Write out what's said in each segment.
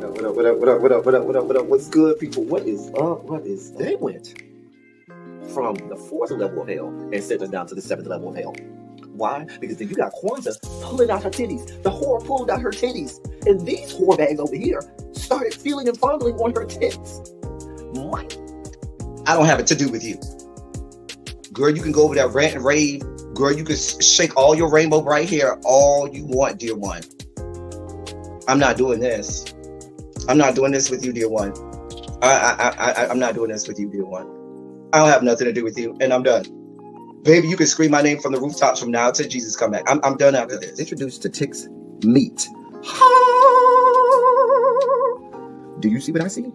What up, what up, what up, what up, what up, what up, what up? What's good, people? What is up? What is up? They went from the fourth level of hell and sent us down to the seventh level of hell. Why? Because then you got Kwanzaa pulling out her titties. The whore pulled out her titties. And these whore bags over here started feeling and fondling on her tits. What? I don't have it to do with you. Girl, you can go over there, rant and rave. Girl, you can shake all your rainbow bright hair all you want, dear one. I'm not doing this. I'm not doing this with you, dear one. I'm not doing this with you, dear one. I don't have nothing to do with you, and I'm done. Baby, you can scream my name from the rooftops from now till Jesus come back. I'm done after this. Introduced to Tick's meat. Do you see what I see?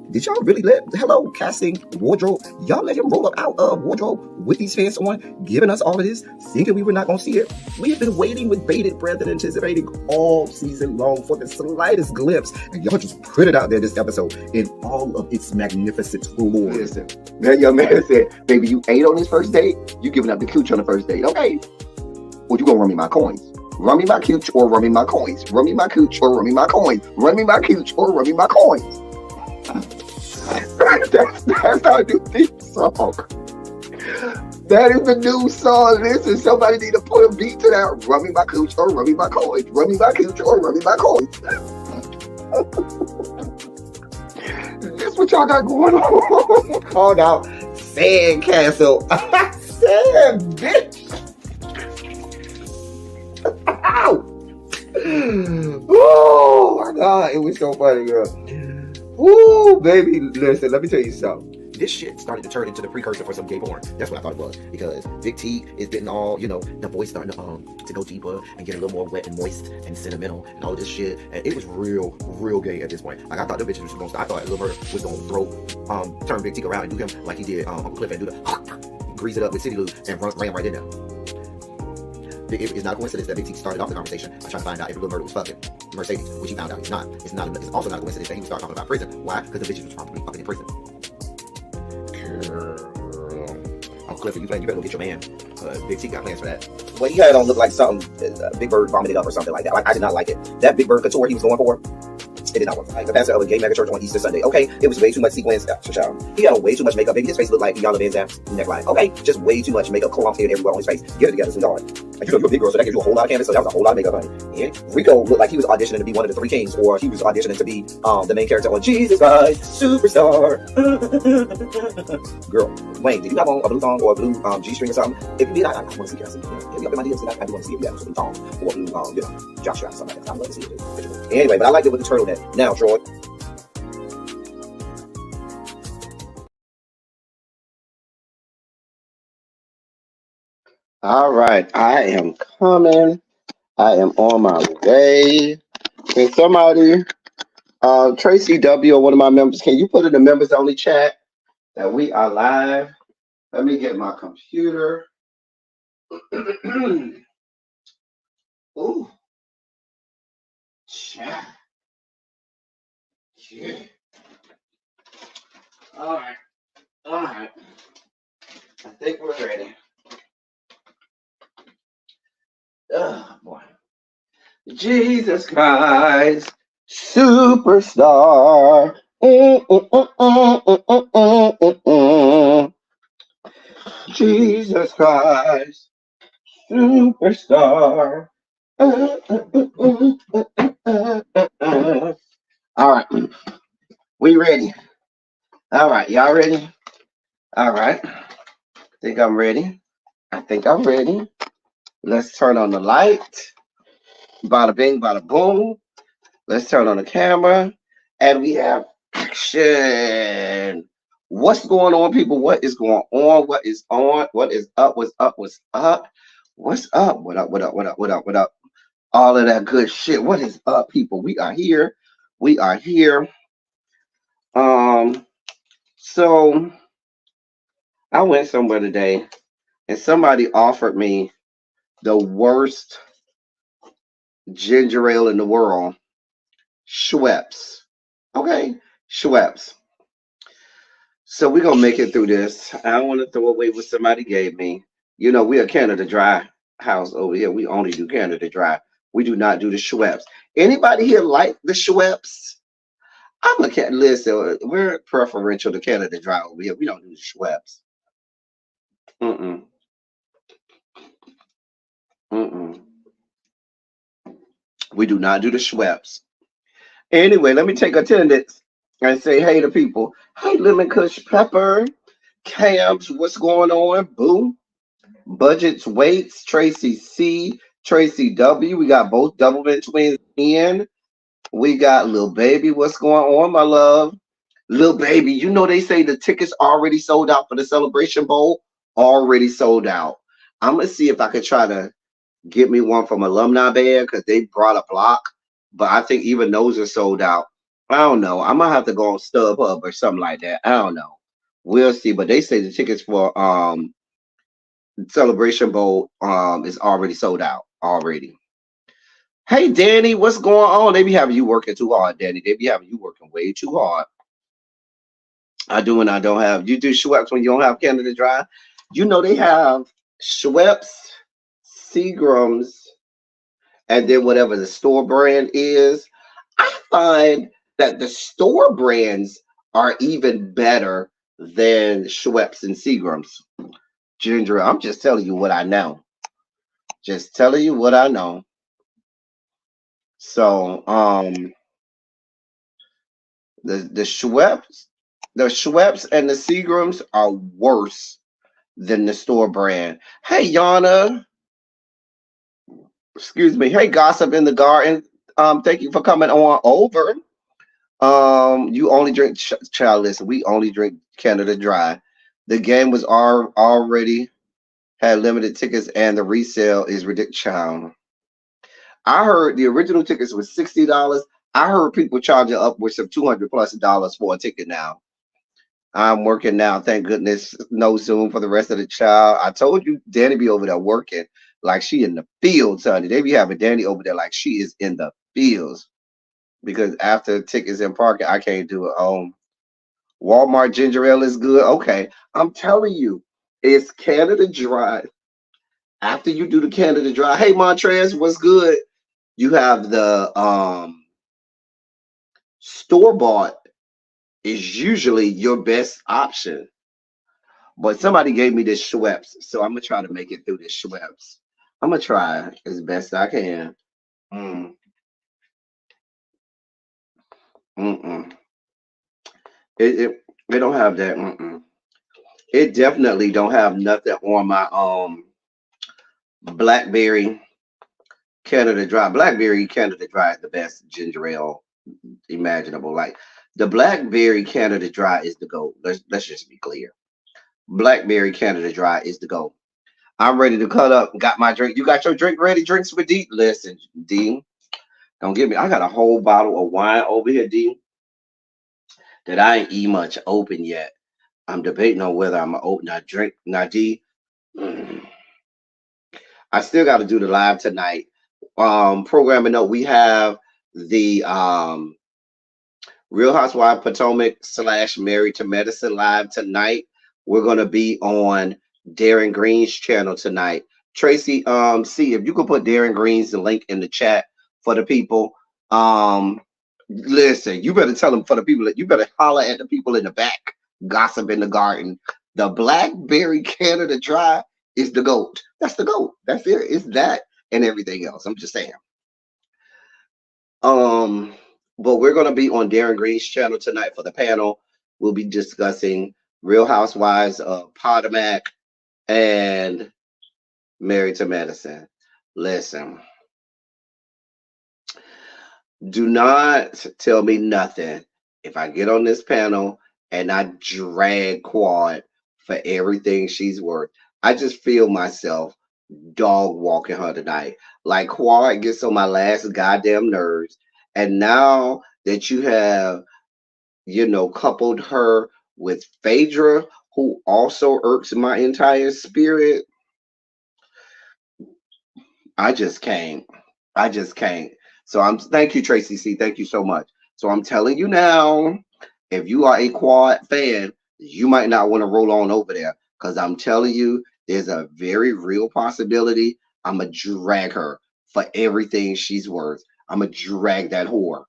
Did y'all really let, hello, casting, wardrobe, y'all let him roll up out of wardrobe with these fans on, giving us all of this, thinking we were not going to see it? We have been waiting with bated breath and anticipating all season long for the slightest glimpse, and y'all just put it out there this episode in all of its magnificent glory. Listen, that young man said, baby, you ate on this first date, you giving up the cooch on the first date, okay? Well, you gonna run me my coins. Run me my cooch or run me my coins. Run me my cooch or run me my coins. Run me my cooch or run me my coins. That's our new theme song. That is the new song. Listen, somebody need to put a beat to that. Run me my cooch or run me my coins. Run me my cooch or run me my coins. That's what y'all got going on. Called out Sandcastle. Sand, bitch. Ow. Oh my God, it was so funny, girl. Ooh, baby, listen, let me tell you something. This shit started to turn into the precursor for some gay porn. That's what I thought it was. Because Big T is getting all, you know, the voice starting to go deeper and get a little more wet and moist and sentimental and all this shit. And it was real gay at this point. Like, I thought the bitches was going to start. I thought Lil Bird was going to throw, turn Big T around and do him like he did Uncle Cliff and do the grease it up with City Lou and ran right in there. It's not a coincidence that Big T started off the conversation by trying to find out if Lil Bird was fucking Mercedes, which he found out he's not. It's also not a coincidence that he would start talking about prison. Why? Because the bitches was probably fucking in prison. Girl. Uncle Clifford, you better go get your man. Big T got plans for that. What he had on looked like something Big Bird vomited up or something like that. Like, I did not like it. That Big Bird couture he was going for, it did not work. Like the pastor of a gay mega church on Easter Sunday. Okay, it was way too much sequins. He had on way too much makeup. Baby, his face looked like Iyanla Vanzant's neckline. Okay, just way too much makeup clumped in everywhere on his face. Get it together, sweetheart. Like, you're a big girl, so that gives you a whole lot of canvas. So that was a whole lot of makeup, honey. And Rico looked like he was auditioning to be one of the three kings, or he was auditioning to be the main character on Jesus Christ Superstar. Girl, Wayne, did you have on a blue thong or a blue G-string or something? If you did, I want to see it. If you up in my DMs, I do want to see if you have a blue thong or a blue, jock strap or something like that. I'd love to see it. Anyway, but I liked it with the turtleneck. Now, Troy. All right, I am coming. I am on my way. Can somebody, Tracy W, or one of my members, can you put in the members only chat that we are live? Let me get my computer. Ooh, chat. Yeah. All right. I think we're ready. Oh boy. Jesus Christ, superstar. Jesus Christ, superstar. All right, we ready. All right, y'all ready? All right, I think I'm ready. Let's turn on the light. Bada bing, bada boom. Let's turn on the camera. And we have action. What's going on, people? What is going on? What is on? What is up? What's up? What's up? What's up? What up? What up? What up? What up? What up? All of that good shit. What is up, people? We are here. We are here. So I went somewhere today and somebody offered me the worst ginger ale in the world, Schweppes. Okay, Schweppes. So we're gonna make it through this. I don't want to throw away what somebody gave me. You know, we're a Canada Dry house over here. We only do Canada Dry. We do not do the Schweppes. Anybody here like the Schweppes? I'm a cat. Listen, we're preferential to Canada Dry over here. We don't do the Schweppes. Mm-mm. Mm-mm. We do not do the Schweppes. Anyway, let me take attendance and say hey to people. Hey, Lemon Kush Pepper, Cams, what's going on? Boo. Budgets, Weights, Tracy C, Tracy W. We got both Doublemint twins in. We got Lil Baby. What's going on, my love? Lil Baby, you know they say the tickets already sold out for the Celebration Bowl. Already sold out. I'm gonna see if I could try to get me one from Alumni Band because they brought a block, but I think even those are sold out. I don't know. I might have to go on StubHub or something like that. I don't know. We'll see. But they say the tickets for Celebration Bowl is already sold out already. Hey Danny, what's going on? They be having you working too hard, Danny. They be having you working way too hard. I do and I don't have. You do Schweppes when you don't have Canada Dry. You know they have Schweppes, Seagrams, and then whatever the store brand is. I find that the store brands are even better than Schweppes and Seagrams. Ginger, I'm just telling you what I know. Just telling you what I know. So, the Schweppes and the Seagrams are worse than the store brand. Hey, Yana, excuse me. Hey, Gossip in the Garden. Thank you for coming on over. You only drink child. Listen, we only drink Canada Dry. The game was already had limited tickets, and the resale is ridiculous. Child. I heard the original tickets was $60. I heard people charging upwards of $200+ for a ticket now. I'm working now. Thank goodness. No Zoom for the rest of the child. I told you, Danny be over there working like she in the fields, honey. They be having Danny over there like she is in the fields because after tickets and parking, I can't do it. Walmart ginger ale is good. Okay, I'm telling you, it's Canada Dry. After you do the Canada Dry, hey Montrez, what's good? You have the store bought is usually your best option. But somebody gave me this Schweppes, so I'm gonna try to make it through this Schweppes. I'm gonna try as best I can. Mm, mm-mm. It don't have that. Mm-mm. It definitely don't have nothing on my Blackberry Canada Dry. Blackberry Canada Dry is the best ginger ale imaginable. Like the Blackberry Canada Dry is the gold. Let's just be clear. Blackberry Canada Dry is the gold. I'm ready to cut up. Got my drink. You got your drink ready? Drinks with D. Listen, D. Don't give me. I got a whole bottle of wine over here, D, that I ain't eat much open yet. I'm debating on whether I'm gonna open. I drink. Now, D. mm, I still got to do the live tonight. Programming up. We have the Real Housewives Potomac / Married to Medicine live tonight. We're gonna be on Darren Green's channel tonight. Tracy, see if you could put Darren Green's the link in the chat for the people. Listen, you better tell them for the people that you better holler at the people in the back. Gossip in the Garden. The Blackberry Canada Dry is the GOAT. That's the GOAT. That's it. It's that and everything else. I'm just saying. Um, but we're gonna be on Darren Green's channel tonight for the panel. We'll be discussing Real Housewives of Potomac and Married to Medicine. Listen, do not tell me nothing if I get on this panel and I drag Quad for everything she's worth. I just feel myself dog walking her tonight. Like Quad gets on my last goddamn nerves. And now that you have, coupled her with Phaedra, who also irks my entire spirit, I just can't. I just can't. So thank you, Tracy C. Thank you so much. So I'm telling you now, if you are a Quad fan, you might not want to roll on over there. Because I'm telling you, there's a very real possibility I'm going to drag her for everything she's worth. I'm going to drag that whore.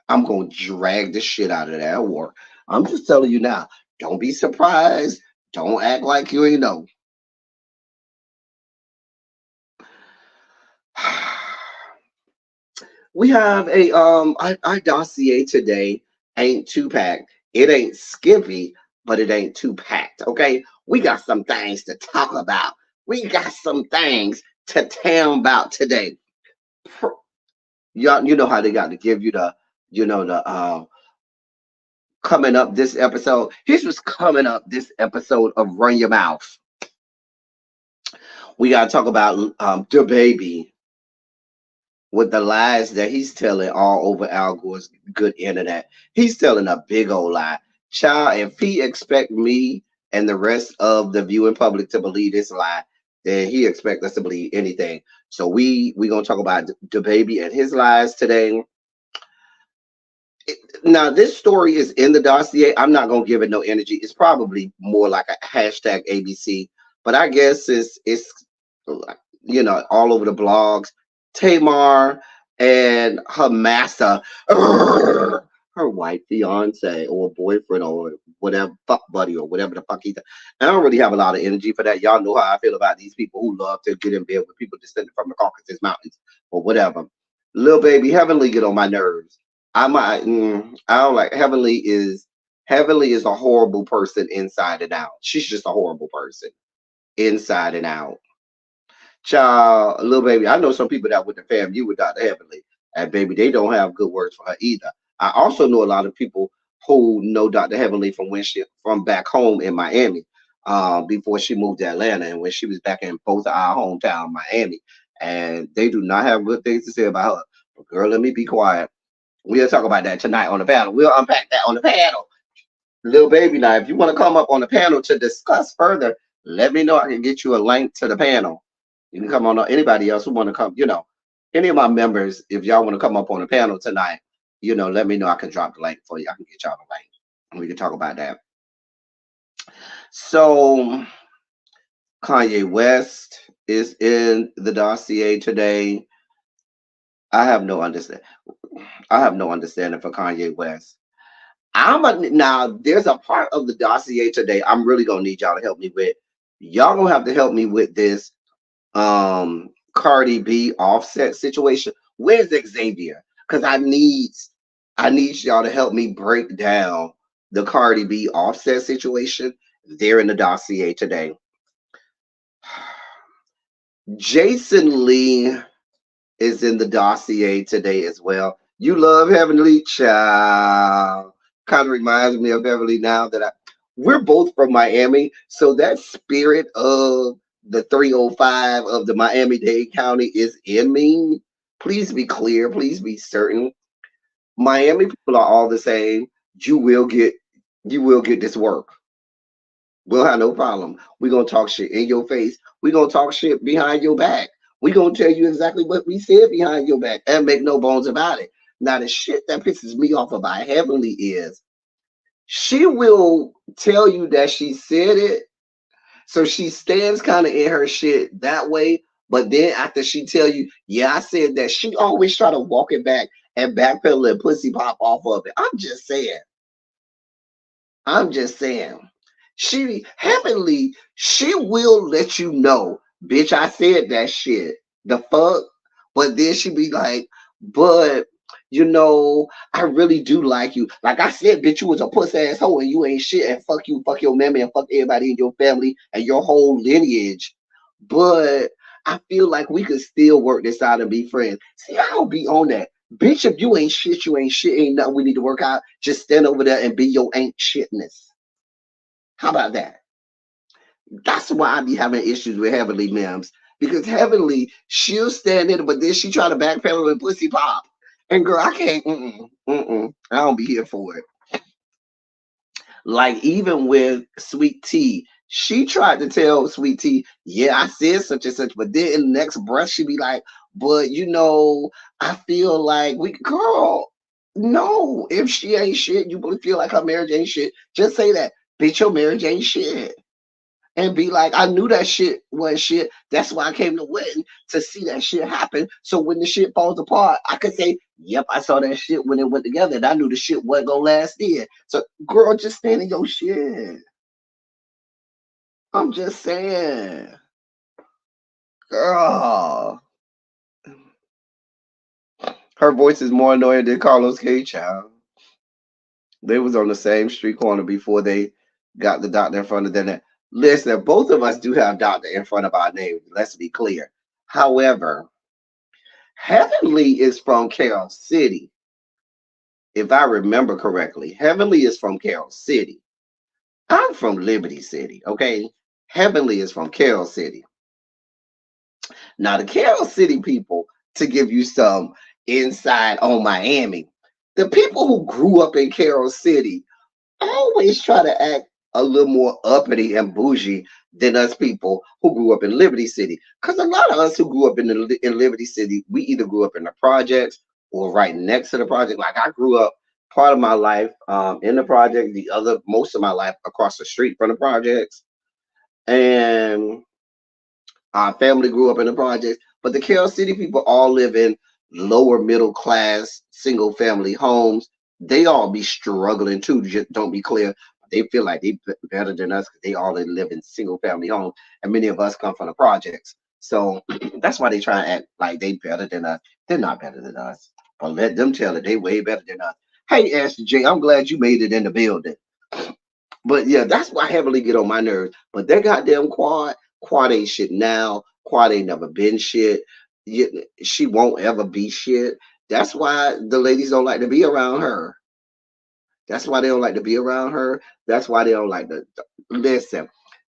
I'm gonna drag the shit out of that war. I'm just telling you now. Don't be surprised. Don't act like you ain't know. We have a our dossier today ain't too packed. It ain't skimpy, but it ain't too packed. Okay, we got some things to talk about. We got some things to town about today. Pr- Y'all, you know how they got to give you the, the coming up this episode. Here's what's coming up this episode of Run Your Mouth. We gotta talk about the baby with the lies that he's telling all over Al Gore's good internet. He's telling a big old lie. Child, if he expect me and the rest of the viewing public to believe this lie, then he expect us to believe anything. So we gonna talk about the baby and his lies today. Now this story is in the dossier. I'm not gonna give it no energy. It's probably more like a hashtag ABC, but I guess it's all over the blogs. Tamar and her master, her white fiance or boyfriend or whatever fuck buddy or whatever the fuck he's. I don't really have a lot of energy for that. Y'all know how I feel about these people who love to get in bed with people descended from the Caucasus Mountains or whatever. Little baby Heavenly get on my nerves. I don't like Heavenly is a horrible person inside and out. She's just a horrible person inside and out. Child, little baby, I know some people that went to FAMU with Dr. Heavenly, and baby, they don't have good words for her either. I also know a lot of people who know Dr. Heavenly from back home in Miami, before she moved to Atlanta, and when she was back in both of our hometown, Miami, and they do not have good things to say about her. But girl, let me be quiet. We'll talk about that tonight on the panel. We'll unpack that on the panel. Little baby, now, if you want to come up on the panel to discuss further, let me know. I can get you a link to the panel. You can come on. Anybody else who want to come, any of my members, if y'all want to come up on the panel tonight, let me know. I can drop the link for you. I can get y'all the link, and we can talk about that. So, Kanye West is in the dossier today. I have no understanding. I have no understanding for Kanye West. Now. There's a part of the dossier today I'm really gonna need y'all to help me with. Y'all gonna have to help me with this Cardi B Offset situation. Where's Xavier? Because I need y'all to help me break down the Cardi B Offset situation. They're in the dossier today. Jason Lee is in the dossier today as well. You love Heavenly Child. Kind of reminds me of Beverly now that we're both from Miami. So that spirit of the 305 of the Miami-Dade County is in me. Please be clear. Please be certain. Miami people are all the same. You will get this work. We'll have no problem. We're gonna talk shit in your face. We're gonna talk shit behind your back. We're gonna tell you exactly what we said behind your back and make no bones about it. Now the shit that pisses me off about Heavenly is she will tell you that she said it. So she stands kind of in her shit that way. But then after she tell you, yeah, I said that, she always try to walk it back and backpedal and pussy pop off of it. I'm just saying. I'm just saying. She Heavenly, she will let you know, bitch, I said that shit. The fuck? But then she be like, but I really do like you. Like I said, bitch, you was a puss asshole and you ain't shit, and fuck you, fuck your mammy, and fuck everybody in your family and your whole lineage. But I feel like we could still work this out and be friends. See, I don't be on that. Bitch, if you ain't shit, you ain't shit. Ain't nothing we need to work out. Just stand over there and be your ain't shitness. How about that? That's why I be having issues with Heavenly Mims. Because Heavenly, she'll stand in it, but then she try to backpedal and pussy pop. And girl, I can't, I don't be here for it. Like even with Sweet Tea, she tried to tell Sweet Tea, yeah, I said such and such, but then in the next breath, she be like, but I feel like girl, no, if she ain't shit, you feel like her marriage ain't shit, just say that, bitch, your marriage ain't shit. and be like, I knew that shit was shit. That's why I came to Witten to see that shit happen. So when the shit falls apart, I could say, yep, I saw that shit when it went together, and I knew the shit wasn't gonna last there. So, girl, just stand in your shit. I'm just saying, girl. Her voice is more annoying than Carlos K. Child. They was on the same street corner before they got the doctor in front of them. Listen, both of us do have doctor in front of our name. Let's be clear. However, Heavenly is from Carroll City. If I remember correctly, Heavenly is from Carroll City. I'm from Liberty City, okay? Heavenly is from Carroll City. Now, the Carroll City people, to give you some insight on Miami, the people who grew up in Carroll City always try to act a little more uppity and bougie than us people who grew up in Liberty City. Because a lot of us who grew up in Liberty City, we either grew up in the projects or right next to the project. Like I grew up part of my life in the project, most of my life across the street from the projects. And our family grew up in the projects. But the Carroll City people all live in lower middle class, single family homes. They all be struggling too. Just don't be clear. They feel like they better than us because they all live in single family homes, and many of us come from the projects. So that's why they try and act like they better than us. They're not better than us. But let them tell it they way better than us. Hey, Ashley J, I'm glad you made it in the building. But yeah, that's why Heavenly get on my nerves. But that goddamn Quad ain't shit now. Quad ain't never been shit. She won't ever be shit. That's why the ladies don't like to be around her. That's why they don't like to be around her. That's why they don't like to listen.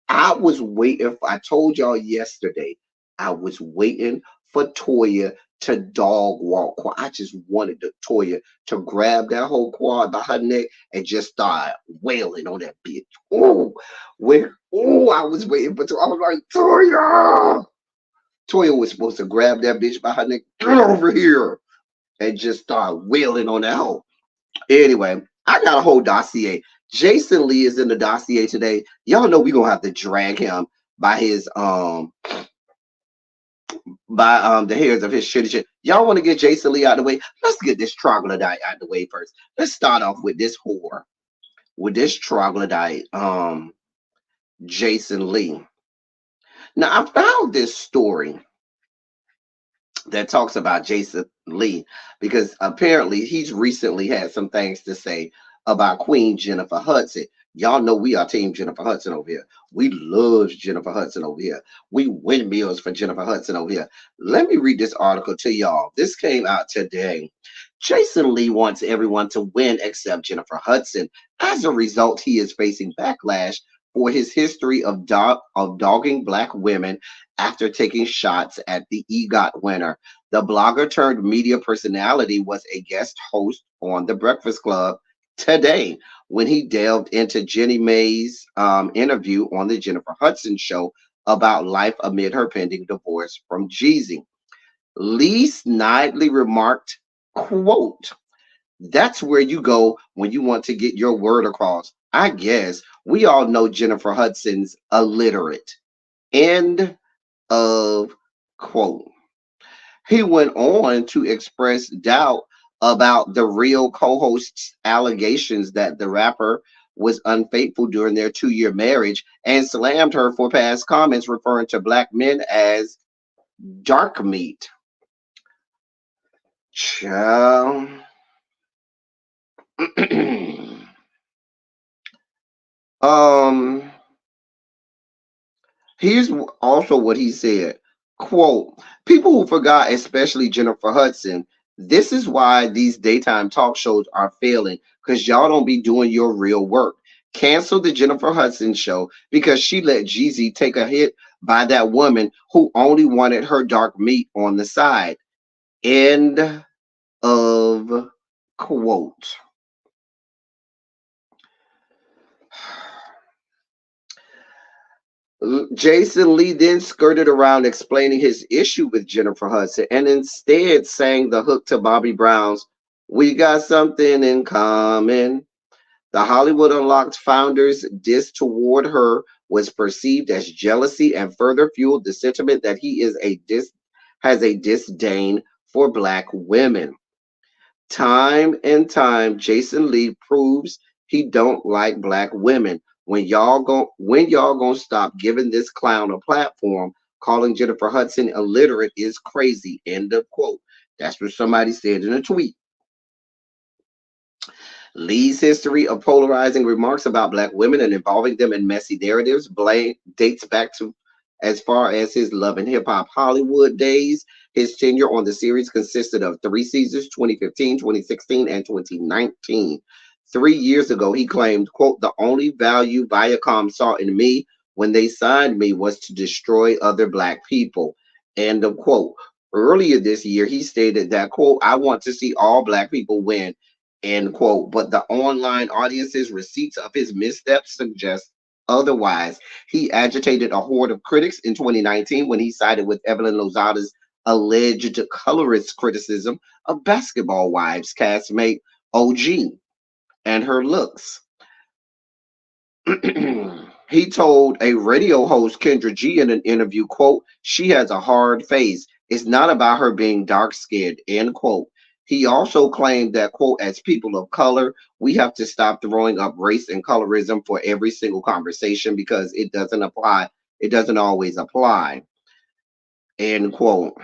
I was waiting for, I told y'all yesterday, I was waiting for Toya to dog walk. I just wanted the Toya to grab that whole quad by her neck and just start wailing on that bitch. I was waiting for Toya. I was like, Toya! Toya was supposed to grab that bitch by her neck, get over here, and just start wailing on that hoe. Anyway, I got a whole dossier. Jason Lee is in the dossier today. Y'all know we gonna have to drag him by his the hairs of his shit. Y'all want to get Jason Lee out of the way? Let's get this troglodyte out of the way first. Let's start off with this whore, with this troglodyte, Jason Lee. Now I found this story that talks about Jason Lee because apparently he's recently had some things to say about Queen Jennifer Hudson. Y'all know we are team Jennifer Hudson over here. We love Jennifer Hudson over here. We windmills for Jennifer Hudson over here. Let me read this article to y'all. This came out today. Jason Lee wants everyone to win except Jennifer Hudson. As a result, he is facing backlash for his history of dogging Black women after taking shots at the EGOT winner. The blogger turned media personality was a guest host on The Breakfast Club today when he delved into Jenny May's interview on the Jennifer Hudson show about life amid her pending divorce from Jeezy. Lee snidely remarked, quote, "That's where you go when you want to get your word across. I guess we all know Jennifer Hudson's illiterate." End of quote. He went on to express doubt about the Real co-host's allegations that the rapper was unfaithful during their 2-year marriage and slammed her for past comments referring to Black men as dark meat. Child. Here's also what he said. Quote, "People who forgot, especially Jennifer Hudson, this is why these daytime talk shows are failing, because y'all don't be doing your real work. Cancel the Jennifer Hudson show because she let Jeezy take a hit by that woman who only wanted her dark meat on the side." End of quote. Jason Lee then skirted around explaining his issue with Jennifer Hudson and instead sang the hook to Bobby Brown's "We Got Something in Common." The Hollywood Unlocked founder's diss toward her was perceived as jealousy and further fueled the sentiment that he has a disdain for black women. Time and time, Jason Lee proves he don't like black women. When y'all gonna stop giving this clown a platform? Calling Jennifer Hudson illiterate is crazy. End of quote. That's what somebody said in a tweet. Lee's history of polarizing remarks about black women and involving them in messy narratives dates back to as far as his Love and Hip Hop Hollywood days. His tenure on the series consisted of 3 seasons, 2015, 2016, and 2019. 3 years ago, he claimed, quote, the only value Viacom saw in me when they signed me was to destroy other black people, end of quote. Earlier this year, he stated that, quote, I want to see all black people win, end quote. But the online audience's receipts of his missteps suggest otherwise. He agitated a horde of critics in 2019 when he sided with Evelyn Lozada's alleged colorist criticism of Basketball Wives castmate OG and her looks. He told a radio host, Kendra G, in an interview, quote, she has a hard face. It's not about her being dark-skinned, end quote. He also claimed that, quote, as people of color, we have to stop throwing up race and colorism for every single conversation because it doesn't apply. It doesn't always apply, end quote.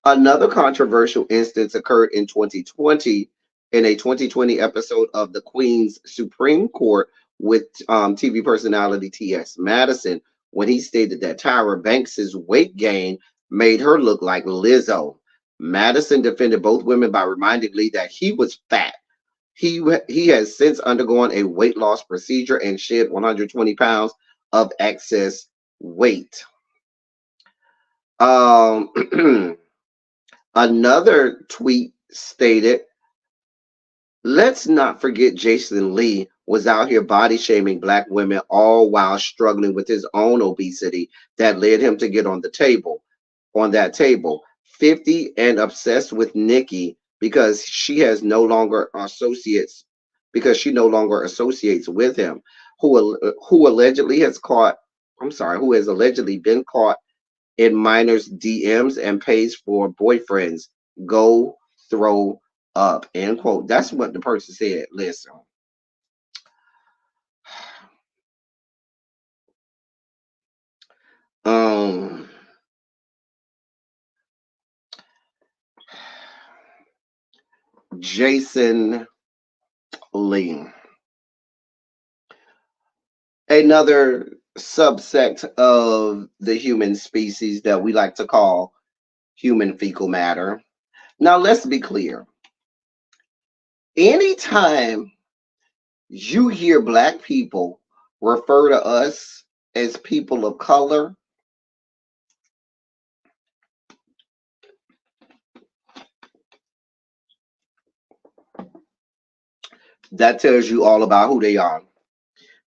Another controversial instance occurred in 2020 in a 2020 episode of the Queen's Supreme Court with TV personality T.S. Madison when he stated that Tyra Banks's weight gain made her look like Lizzo. Madison defended both women by reminding Lee that he was fat. He has since undergone a weight loss procedure and shed 120 pounds of excess weight. Another tweet stated, let's not forget Jason Lee was out here body shaming black women all while struggling with his own obesity that led him to get on that table. 50 and obsessed with Nikki because she no longer associates with him, who has allegedly been caught in minors' DMs and pays for boyfriends. Go throw up, end quote. That's what the person said. Listen. Jason Lee. Another subsect of the human species that we like to call human fecal matter. Now, let's be clear. Anytime you hear black people refer to us as people of color, that tells you all about who they are.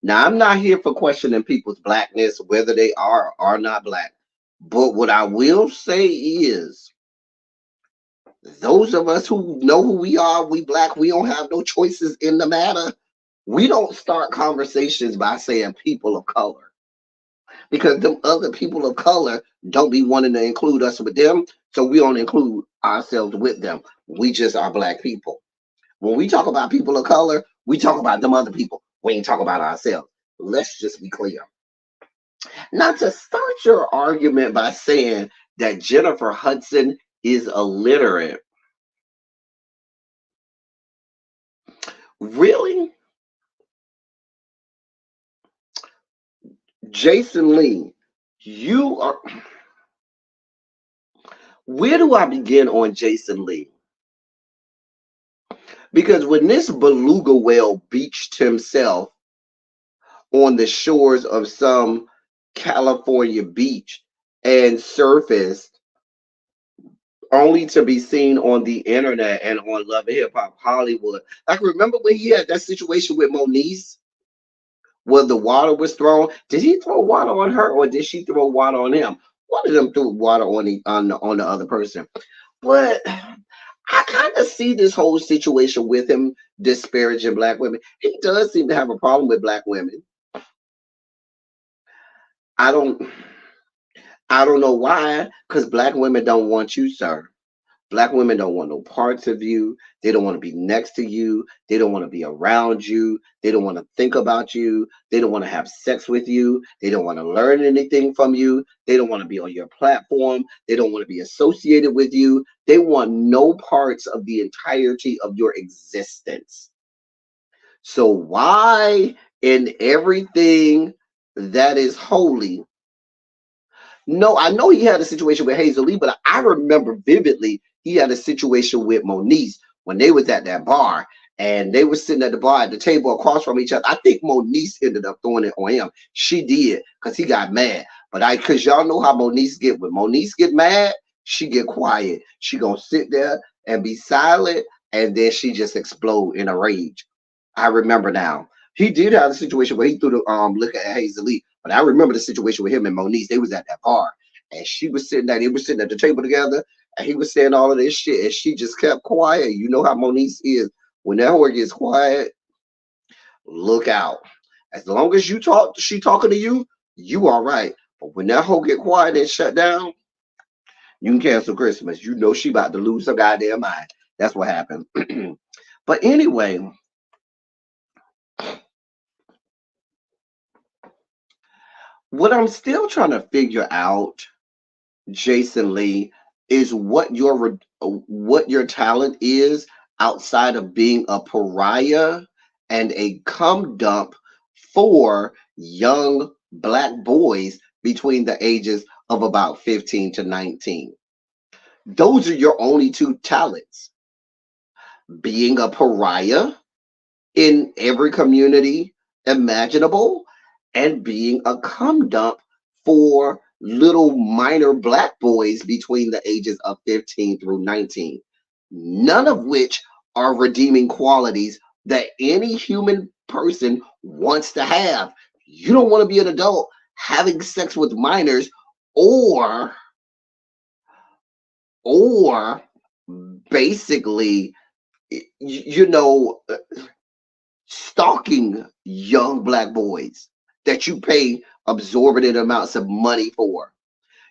Now, I'm not here for questioning people's blackness, whether they are or are not black. But what I will say is, those of us who know who we are, we black, we don't have no choices in the matter. We don't start conversations by saying people of color. Because them other people of color don't be wanting to include us with them, so we don't include ourselves with them. We just are black people. When we talk about people of color, we talk about them other people. We ain't talk about ourselves. Let's just be clear. Not to start your argument by saying that Jennifer Hudson is illiterate. Really? Jason Lee, you are... Where do I begin on Jason Lee? Because when this beluga whale beached himself on the shores of some California beach and surfaced only to be seen on the internet and on Love and Hip Hop Hollywood. Like, remember when he had that situation with Moniece where the water was thrown? Did he throw water on her or did she throw water on him? One of them threw water on the other person. But I kind of see this whole situation with him disparaging black women. He does seem to have a problem with black women. I don't I don't know why, because black women don't want you, sir. Black women don't want no parts of you. They don't want to be next to you. They don't want to be around you. They don't want to think about you. They don't want to have sex with you. They don't want to learn anything from you. They don't want to be on your platform. They don't want to be associated with you. They want no parts of the entirety of your existence. So why in everything that is holy? No, I know he had a situation with Hazel Lee, but I remember vividly he had a situation with Moniece when they was at that bar and they were sitting at the bar at the table across from each other. I think Moniece ended up throwing it on him. She did because he got mad. But because y'all know how Moniece get. When Moniece get mad, she get quiet. She gonna sit there and be silent, and then she just explode in a rage. I remember now. He did have a situation where he threw the liquor at Hazel Lee, but I remember the situation with him and Moniece. They was at that bar, and she was sitting there. They were sitting at the table together, and he was saying all of this shit, and she just kept quiet. You know how Moniece is. When that whore gets quiet, look out. As long as you talk, she talking to you, you all right. But when that hoe get quiet and shut down, you can cancel Christmas. You know she about to lose her goddamn mind. That's what happened. But anyway, what I'm still trying to figure out, Jason Lee, is what your talent is outside of being a pariah and a cum dump for young black boys between the ages of about 15 to 19. Those are your only two talents. Being a pariah in every community imaginable and being a cum dump for little minor black boys between the ages of 15 through 19. None of which are redeeming qualities that any human person wants to have. You don't want to be an adult having sex with minors or basically, you know, stalking young black boys that you pay absorbent amounts of money for.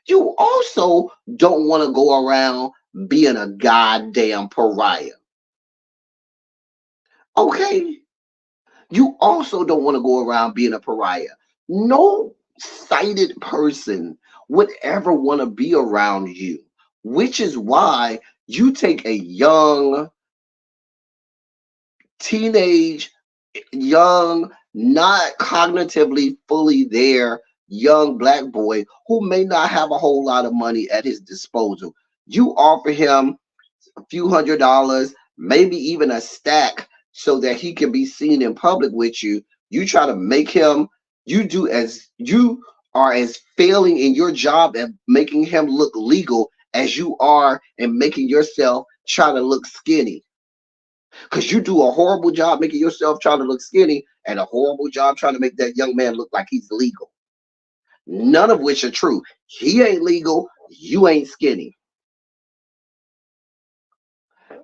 You also don't want to go around being a goddamn pariah. Okay? You also don't want to go around being a pariah. No sighted person would ever want to be around you, which is why you take a young, teenage, young, not cognitively fully there young black boy who may not have a whole lot of money at his disposal. You offer him a few $100s, maybe even a stack, so that he can be seen in public with you. You try to make him, you are as failing in your job at making him look legal as you are in making yourself try to look skinny. Because you do a horrible job making yourself trying to look skinny and a horrible job trying to make that young man look like he's legal. None of which are true. He ain't legal. You ain't skinny.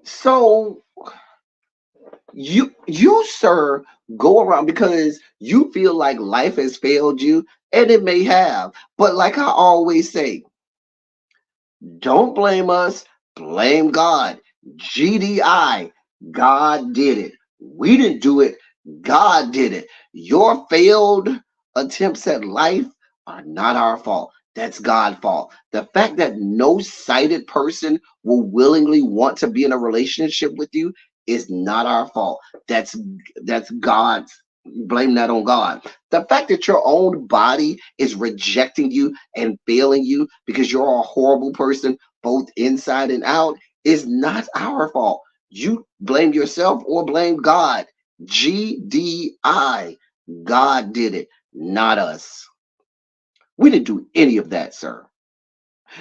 So you sir, go around because you feel like life has failed you, and it may have. But like I always say, don't blame us, blame God. GDI, God did it. We didn't do it, God did it. Your failed attempts at life are not our fault. That's God's fault. The fact that no sighted person will willingly want to be in a relationship with you is not our fault. That's God's. Blame that on God. The fact that your own body is rejecting you and failing you because you're a horrible person, both inside and out, is not our fault. You blame yourself or blame God. GDI. God did it, not us. We didn't do any of that, sir.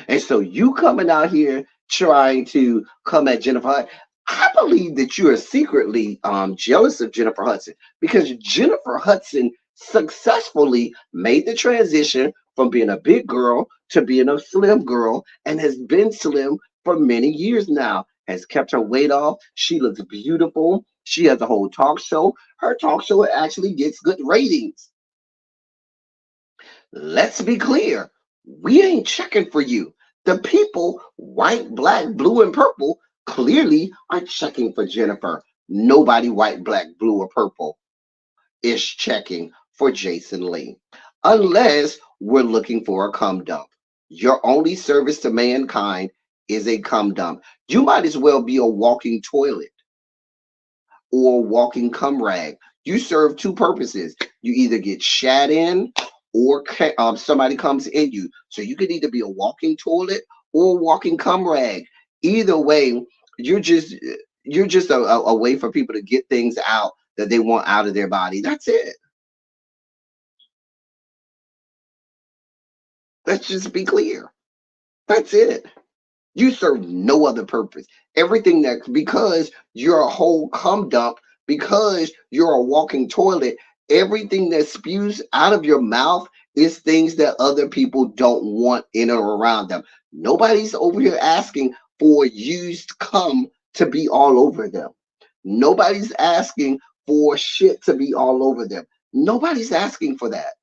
And so you coming out here trying to come at Jennifer Hudson, I believe that you are secretly jealous of Jennifer Hudson because Jennifer Hudson successfully made the transition from being a big girl to being a slim girl and has been slim for many years now. has kept her weight off. She looks beautiful. She has a whole talk show. Her talk show actually gets good ratings. Let's be clear. We ain't checking for you. The people, white, black, blue, and purple, clearly are checking for Jennifer. Nobody white, black, blue, or purple is checking for Jason Lee. Unless we're looking for a cum dump. Your only service to mankind is a cum dump. You might as well be a walking toilet or a walking cum rag. You serve two purposes. You either get shat in or somebody comes in you. So you could either be a walking toilet or a walking cum rag. Either way, you're just a way for people to get things out that they want out of their body. That's it. Let's just be clear. That's it. You serve no other purpose. Everything that, because you're a whole cum dump, because you're a walking toilet, everything that spews out of your mouth is things that other people don't want in or around them. Nobody's over here asking for used cum to be all over them. Nobody's asking for shit to be all over them. Nobody's asking for that.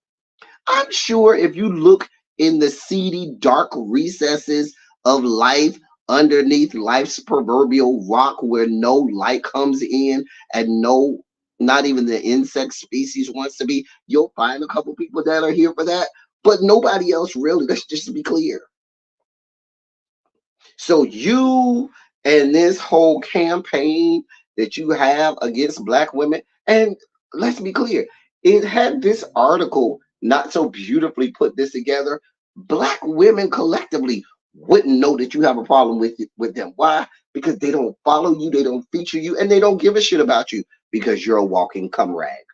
I'm sure if you look in the seedy, dark recesses of life, underneath life's proverbial rock where no light comes in and not even the insect species wants to be, you'll find a couple people that are here for that, but nobody else really. Let's just be clear. So you and this whole campaign that you have against black women, and let's be clear, it had this article not so beautifully put this together. Black women collectively wouldn't know that you have a problem with them. Why? Because they don't follow you, they don't feature you, and they don't give a shit about you because you're a walking cum rag.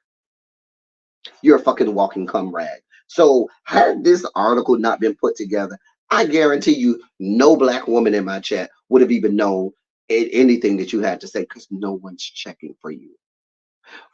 You're a fucking walking cum rag. So had this article not been put together, I guarantee you no black woman in my chat would have even known anything that you had to say because no one's checking for you.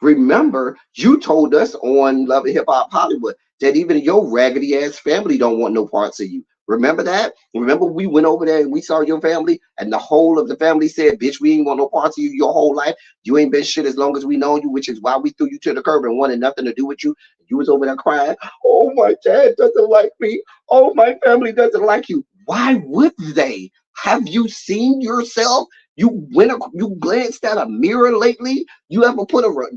Remember, you told us on Love and Hip Hop Hollywood that even your raggedy ass family don't want no parts of you. Remember that? Remember we went over there and we saw your family and the whole of the family said, bitch, we ain't want no parts of you your whole life. You ain't been shit as long as we know you, which is why we threw you to the curb and wanted nothing to do with you. You was over there crying, oh, my dad doesn't like me. Oh, my family doesn't like you. Why would they? Have you seen yourself? You glanced at a mirror lately? You ever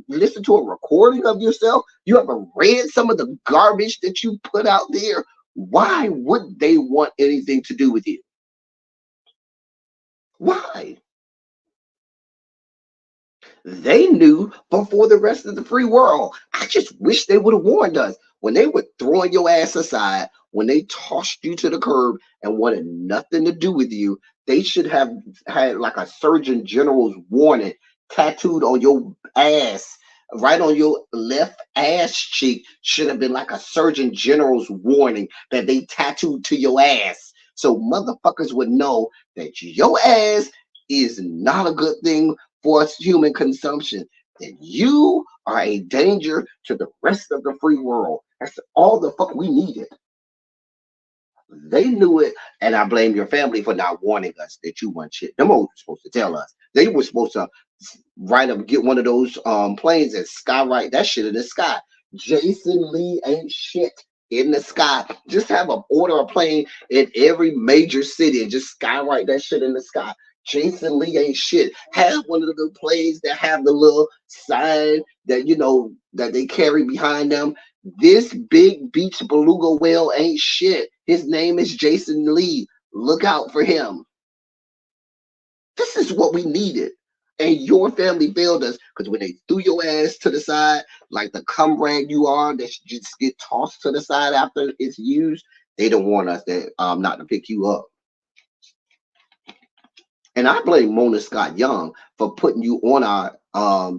listen to a recording of yourself? You ever read some of the garbage that you put out there? Why would they want anything to do with you? Why? They knew before the rest of the free world. I just wish they would have warned us. When they were throwing your ass aside, when they tossed you to the curb and wanted nothing to do with you, they should have had like a Surgeon General's warning tattooed on your ass, right on your left ass cheek. Should have been like a Surgeon General's warning that they tattooed to your ass. So motherfuckers would know that your ass is not a good thing for human consumption, that you are a danger to the rest of the free world. That's all the fuck we needed. They knew it, and I blame your family for not warning us that you weren't shit. Them were supposed to tell us. They were supposed to get one of those planes and skywrite that shit in the sky. Jason Lee ain't shit in the sky. Just have order a plane in every major city and just skywrite that shit in the sky. Jason Lee ain't shit. Have one of the planes that have the little sign that that they carry behind them. This big beach beluga whale ain't shit. His name is Jason Lee. Look out for him. This is what we needed. And your family failed us because when they threw your ass to the side, like the cum rag you are, that you just get tossed to the side after it's used, they don't want us not to pick you up. And I blame Mona Scott Young for putting you on our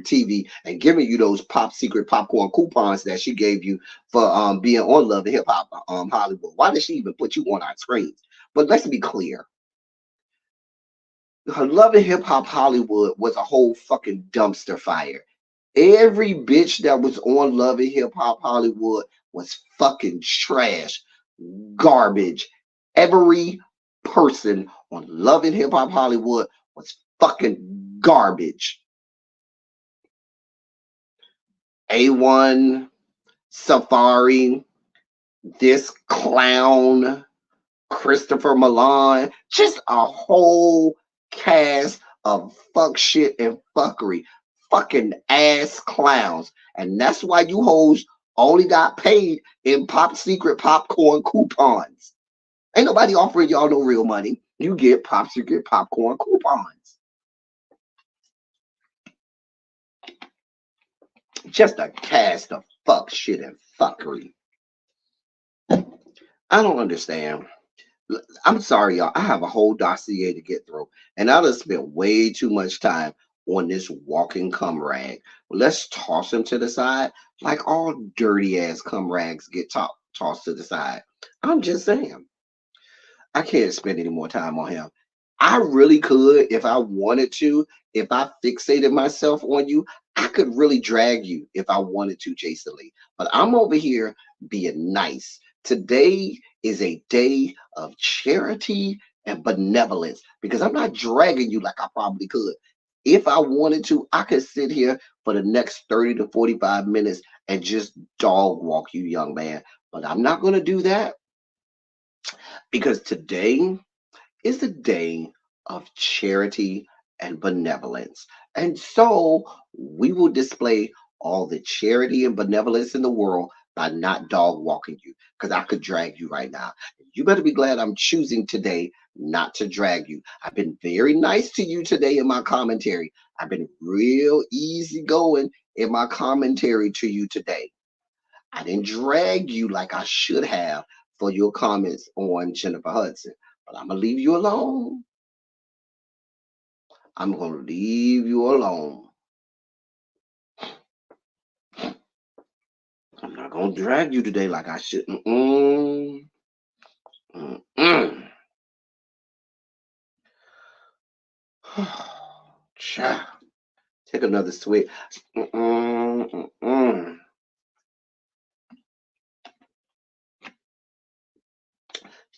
TV and giving you those pop secret popcorn coupons that she gave you for being on Love and Hip Hop Hollywood. Why did she even put you on our screens? But let's be clear. Her Love and Hip Hop Hollywood was a whole fucking dumpster fire. Every bitch that was on Love and Hip Hop Hollywood was fucking trash, garbage. Every person on Love and Hip Hop Hollywood was fucking garbage. A1, Safari, this clown, Christopher Milan, just a whole cast of fuck shit and fuckery. Fucking ass clowns. And that's why you hoes only got paid in Pop Secret popcorn coupons. Ain't nobody offering y'all no real money. You get Pop Secret popcorn coupons. Just a cast of fuck shit and fuckery. I don't understand. I'm sorry, y'all. I have a whole dossier to get through, and I just spent way too much time on this walking cum rag. Let's toss him to the side, like all dirty ass cum rags get tossed to the side. I'm just saying, I can't spend any more time on him. I really could if I wanted to. If I fixated myself on you, I could really drag you if I wanted to, Jason Lee. But I'm over here being nice. Today is a day of charity and benevolence because I'm not dragging you like I probably could. If I wanted to, I could sit here for the next 30 to 45 minutes and just dog walk you, young man. But I'm not going to do that because today is the day of charity and benevolence. And so we will display all the charity and benevolence in the world by not dog walking you because I could drag you right now. You better be glad I'm choosing today not to drag you. I've been very nice to you today in my commentary. I've been real easygoing in my commentary to you today. I didn't drag you like I should have for your comments on Jennifer Hudson, but I'm going to leave you alone. I'm going to leave you alone. I'm not going to drag you today like I should. Child. Take another swig.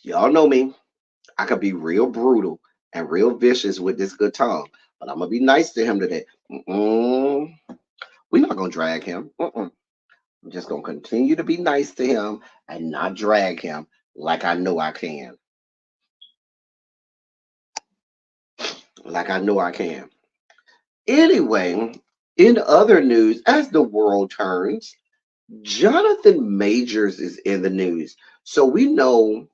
Y'all know me. I could be real brutal and real vicious with this good tongue, but I'm going to be nice to him today. We're not going to drag him. I'm just going to continue to be nice to him and not drag him like I know I can. Like I know I can. Anyway, in other news, as the world turns, Jonathan Majors is in the news. So we know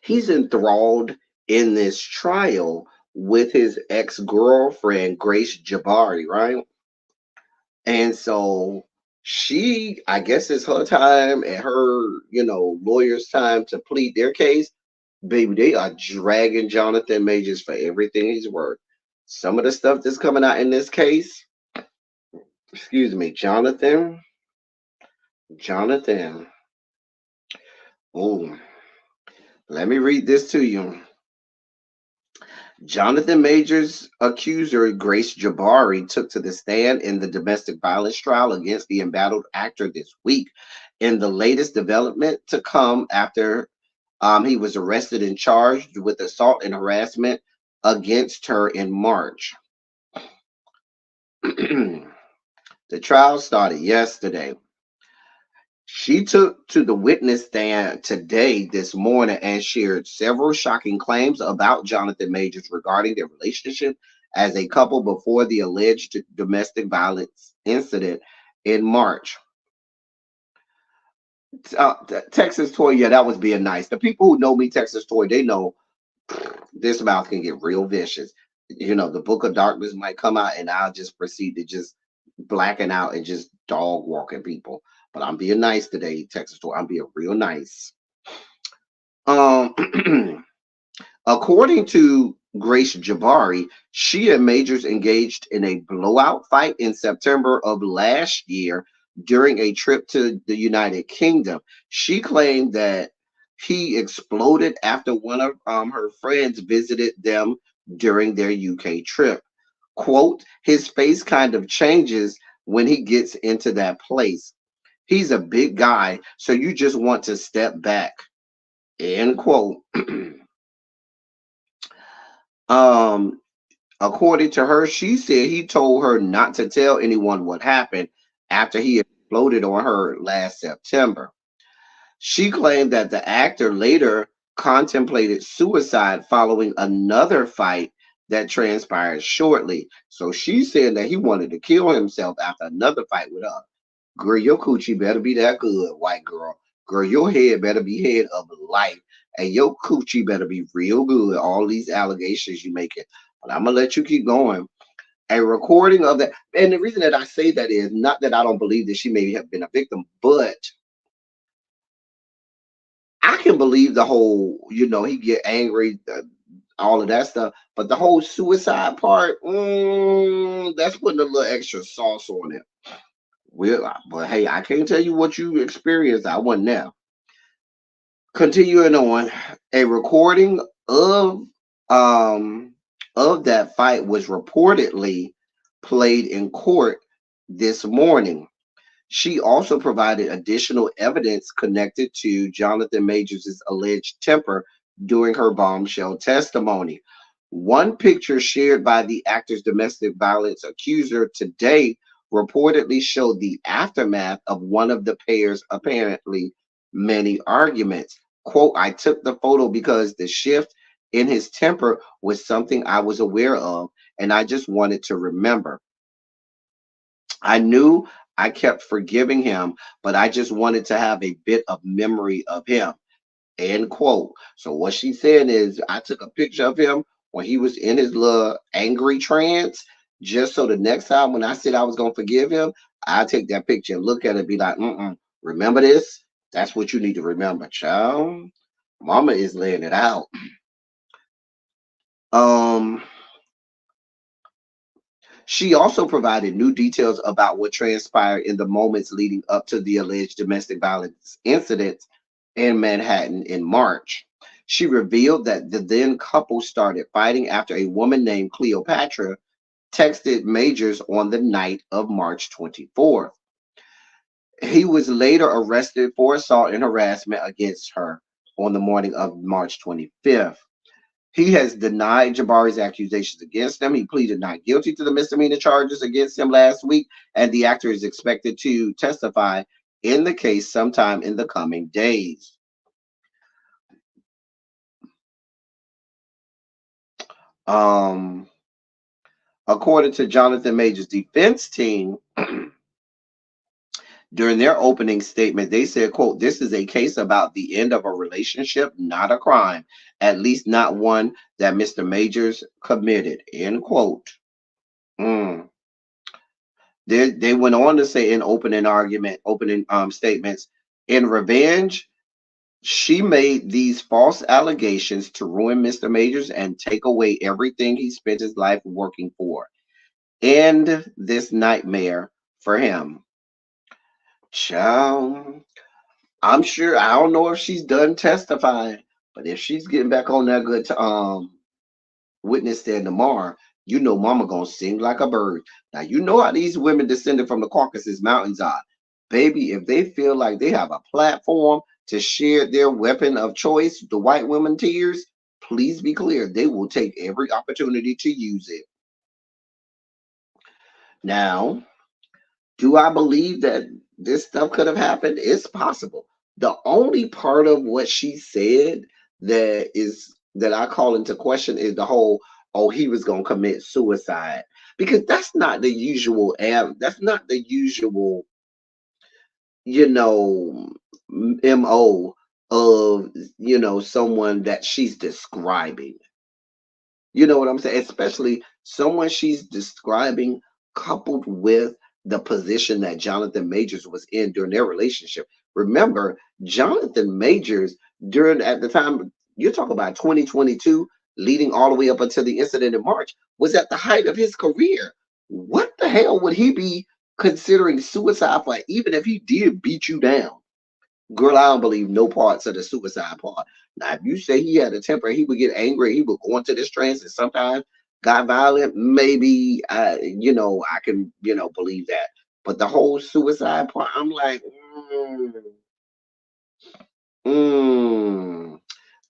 he's enthralled in this trial with his ex-girlfriend, Grace Jabari, right? And so she, I guess it's her time and her, lawyer's time to plead their case. Baby, they are dragging Jonathan Majors for everything he's worth. Some of the stuff that's coming out in this case, excuse me, Jonathan. Oh, let me read this to you. Jonathan Majors' accuser, Grace Jabari, took to the stand in the domestic violence trial against the embattled actor this week. In the latest development to come after he was arrested and charged with assault and harassment against her in March. The trial started yesterday. She took to the witness stand this morning, and shared several shocking claims about Jonathan Majors regarding their relationship as a couple before the alleged domestic violence incident in March. Texas Toy, yeah, that was being nice. The people who know me, Texas Toy, they know this mouth can get real vicious. The Book of Darkness might come out, and I'll just proceed to just blacken out and just dog walking people. But I'm being nice today, Texas Toy. I'm being real nice. According to Grace Jabari, she and Majors engaged in a blowout fight in September of last year during a trip to the United Kingdom. She claimed that he exploded after one of her friends visited them during their UK trip. Quote, his face kind of changes when he gets into that place. He's a big guy, so you just want to step back. End quote. According to her, she said he told her not to tell anyone what happened after he exploded on her last September. She claimed that the actor later contemplated suicide following another fight that transpired shortly. So she said that he wanted to kill himself after another fight with her. Girl, your coochie better be that good, white girl. Girl, your head better be head of life. And your coochie better be real good. All these allegations you making. But I'm gonna let you keep going. A recording of that, and the reason that I say that is not that I don't believe that she may have been a victim, but I can believe the whole, he get angry, all of that stuff. But the whole suicide part, that's putting a little extra sauce on it. Well, but hey, I can't tell you what you experienced. I wasn't there. Continuing on, a recording um of that fight was reportedly played in court this morning. She also provided additional evidence connected to Jonathan Majors' alleged temper during her bombshell testimony. One picture shared by the actor's domestic violence accuser today reportedly showed the aftermath of one of the pair's apparently many arguments. Quote, I took the photo because the shift in his temper was something I was aware of, and I just wanted to remember. I knew I kept forgiving him, but I just wanted to have a bit of memory of him. End quote. So what she's saying is I took a picture of him when he was in his little angry trance, just so the next time when I said I was gonna forgive him, I take that picture and look at it and be like, remember this? That's what you need to remember, child. Mama is laying it out. Um She also provided new details about what transpired in the moments leading up to the alleged domestic violence incident in Manhattan in March. She revealed that the then couple started fighting after a woman named Cleopatra texted Majors on the night of March 24th. He was later arrested for assault and harassment against her on the morning of March 25th. He has denied Jabari's accusations against him. He pleaded not guilty to the misdemeanor charges against him last week, and the actor is expected to testify in the case sometime in the coming days. Um, According to Jonathan Major's defense team, during their opening statement, they said, quote, this is a case about the end of a relationship, not a crime, at least not one that Mr. Majors committed, end quote. Mm. They went on to say in opening statements, in revenge, she made these false allegations to ruin Mr. Majors and take away everything he spent his life working for. End this nightmare for him. Child, I'm sure I don't know if she's done testifying, but if she's getting back on that good witness stand tomorrow, you know mama gonna sing like a bird. Now you know how these women descended from the Caucasus Mountains are. Baby, if they feel like they have a platform to share their weapon of choice, the white women tears, please be clear, they will take every opportunity to use it. Now, do I believe that this stuff could have happened? It's possible. The only part of what she said that I call into question is the whole, oh, he was gonna commit suicide. Because that's not the usual that's not the usual, you know, MO of someone that she's describing. You know what I'm saying? Especially someone she's describing coupled with the position that Jonathan Majors was in during their relationship. Remember, Jonathan Majors, during at the time, you're talking about 2022, leading all the way up until the incident in March, was at the height of his career. What the hell would he be considering suicide for, even if he did beat you down? Girl, I don't believe no parts of the suicide part. Now, if you say he had a temper, he would get angry, he would go into this trance and sometimes got violent, maybe I can, believe that. But the whole suicide part, I'm like, mm.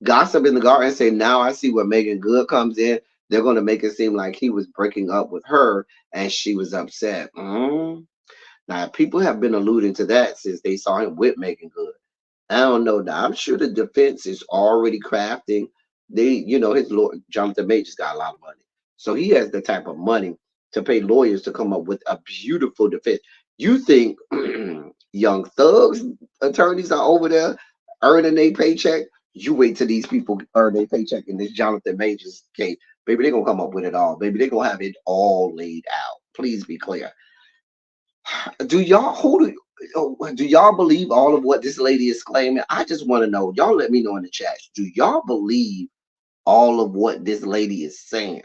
Gossip in the garden say, now I see where Megan Good comes in. They're going to make it seem like he was breaking up with her and she was upset. Now, people have been alluding to that since they saw him with Megan Good. I don't know. Now, I'm sure the defense is already crafting. His lawyer, Jonathan Majors, got a lot of money. So he has the type of money to pay lawyers to come up with a beautiful defense. You think young thugs attorneys are over there earning a paycheck? You wait till these people earn a paycheck in this Jonathan Majors case. Baby, they're going to come up with it all. Baby, they're going to have it all laid out. Please be clear. Do y'all do y'all believe all of what this lady is claiming? I just want to know. Y'all let me know in the chat. Do y'all believe all of what this lady is saying?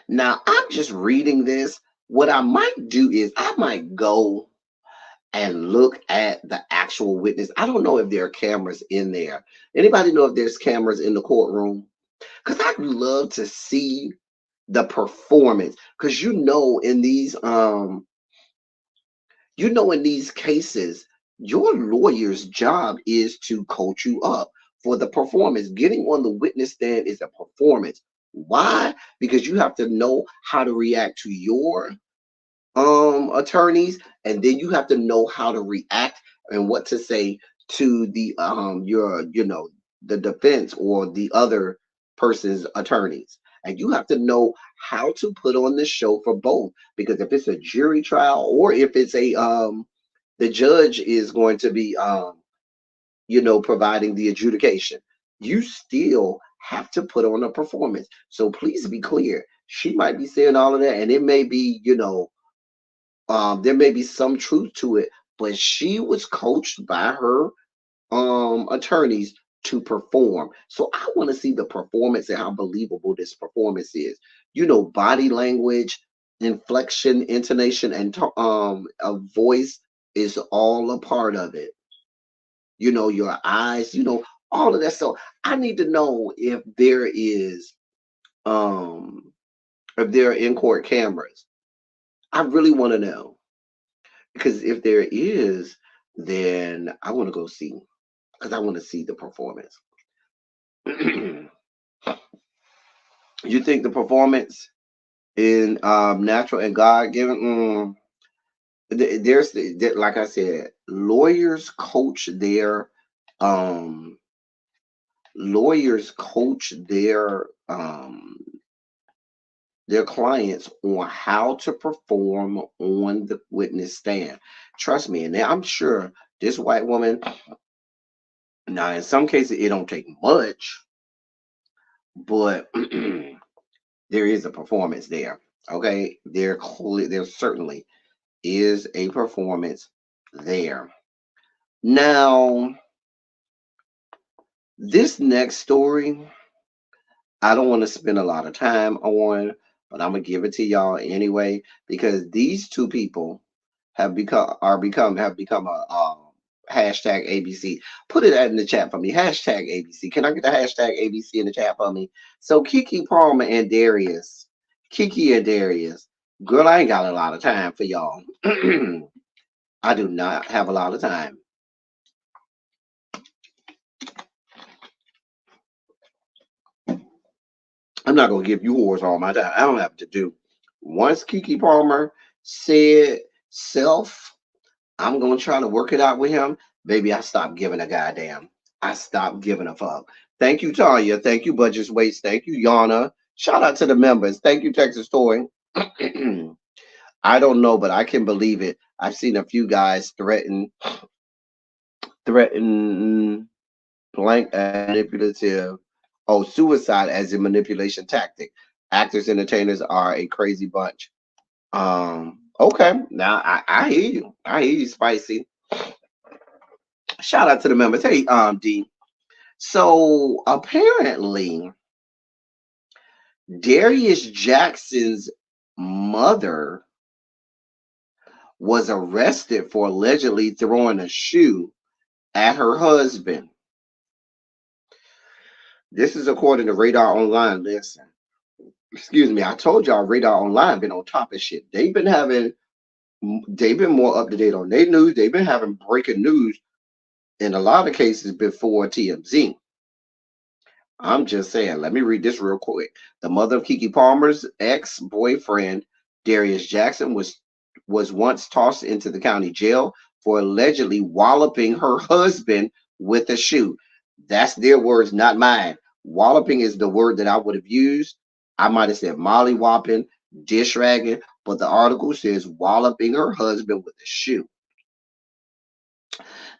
Now, I'm just reading this. What I might do is I might go and look at the actual witness. I don't know if there are cameras in there. Anybody know if there's cameras in the courtroom? Because I'd love to see the performance. Because in these cases, your lawyer's job is to coach you up for the performance. Getting on the witness stand is a performance. Why? Because you have to know how to react to your attorneys, and then you have to know how to react and what to say to the the defense or the other person's attorneys. And you have to know how to put on the show for both, because if it's a jury trial or if it's the judge is going to be providing the adjudication, you still have to put on a performance. So please be clear. She might be saying all of that, and it may be, there may be some truth to it, but she was coached by her attorneys to perform. So I want to see the performance and how believable this performance is. Body language, inflection, intonation, and a voice is all a part of it. Your eyes, all of that. So I need to know if there are in-court cameras. I really want to know, because if there is, then I want to go see, because I want to see the performance. You think the performance in natural and God given? There's like I said, lawyers coach their clients on how to perform on the witness stand. Trust me, and I'm sure this white woman. Now, in some cases, it don't take much, but there is a performance there. Okay, there certainly is a performance there. Now, this next story, I don't want to spend a lot of time on, but I'm gonna give it to y'all anyway, because these two people have become a hashtag ABC. Put it in the chat for me. Hashtag ABC. Can I get the hashtag ABC in the chat for me? So Keke Palmer and Darius. Keke and Darius. Girl, I ain't got a lot of time for y'all. I do not have a lot of time. I'm not gonna give you whores all my time. I don't have to do. Once Keke Palmer said self, I'm gonna try to work it out with him. Baby, I stopped giving a goddamn. I stopped giving a fuck. Thank you, Tanya. Thank you, Budget Waste. Thank you, Yana. Shout out to the members. Thank you, Texas Toy. I don't know, but I can believe it. I've seen a few guys threaten blank manipulative. Oh, suicide as a manipulation tactic. Actors, entertainers are a crazy bunch. Okay, now I hear you. I hear you, Spicy. Shout out to the members. Hey, D. So apparently, Darius Jackson's mother was arrested for allegedly throwing a shoe at her husband. This is according to Radar Online. Listen, excuse me, I told y'all Radar Online been on top of shit. They've been more up to date on their news. They've been having breaking news in a lot of cases before TMZ. I'm just saying. Let me read this real quick. The mother of Kiki Palmer's ex-boyfriend, Darius Jackson, was once tossed into the county jail for allegedly walloping her husband with a shoe. That's their words, not mine. Walloping is the word that I would have used. I might have said molly whopping, dish ragging, but the article says walloping her husband with a shoe.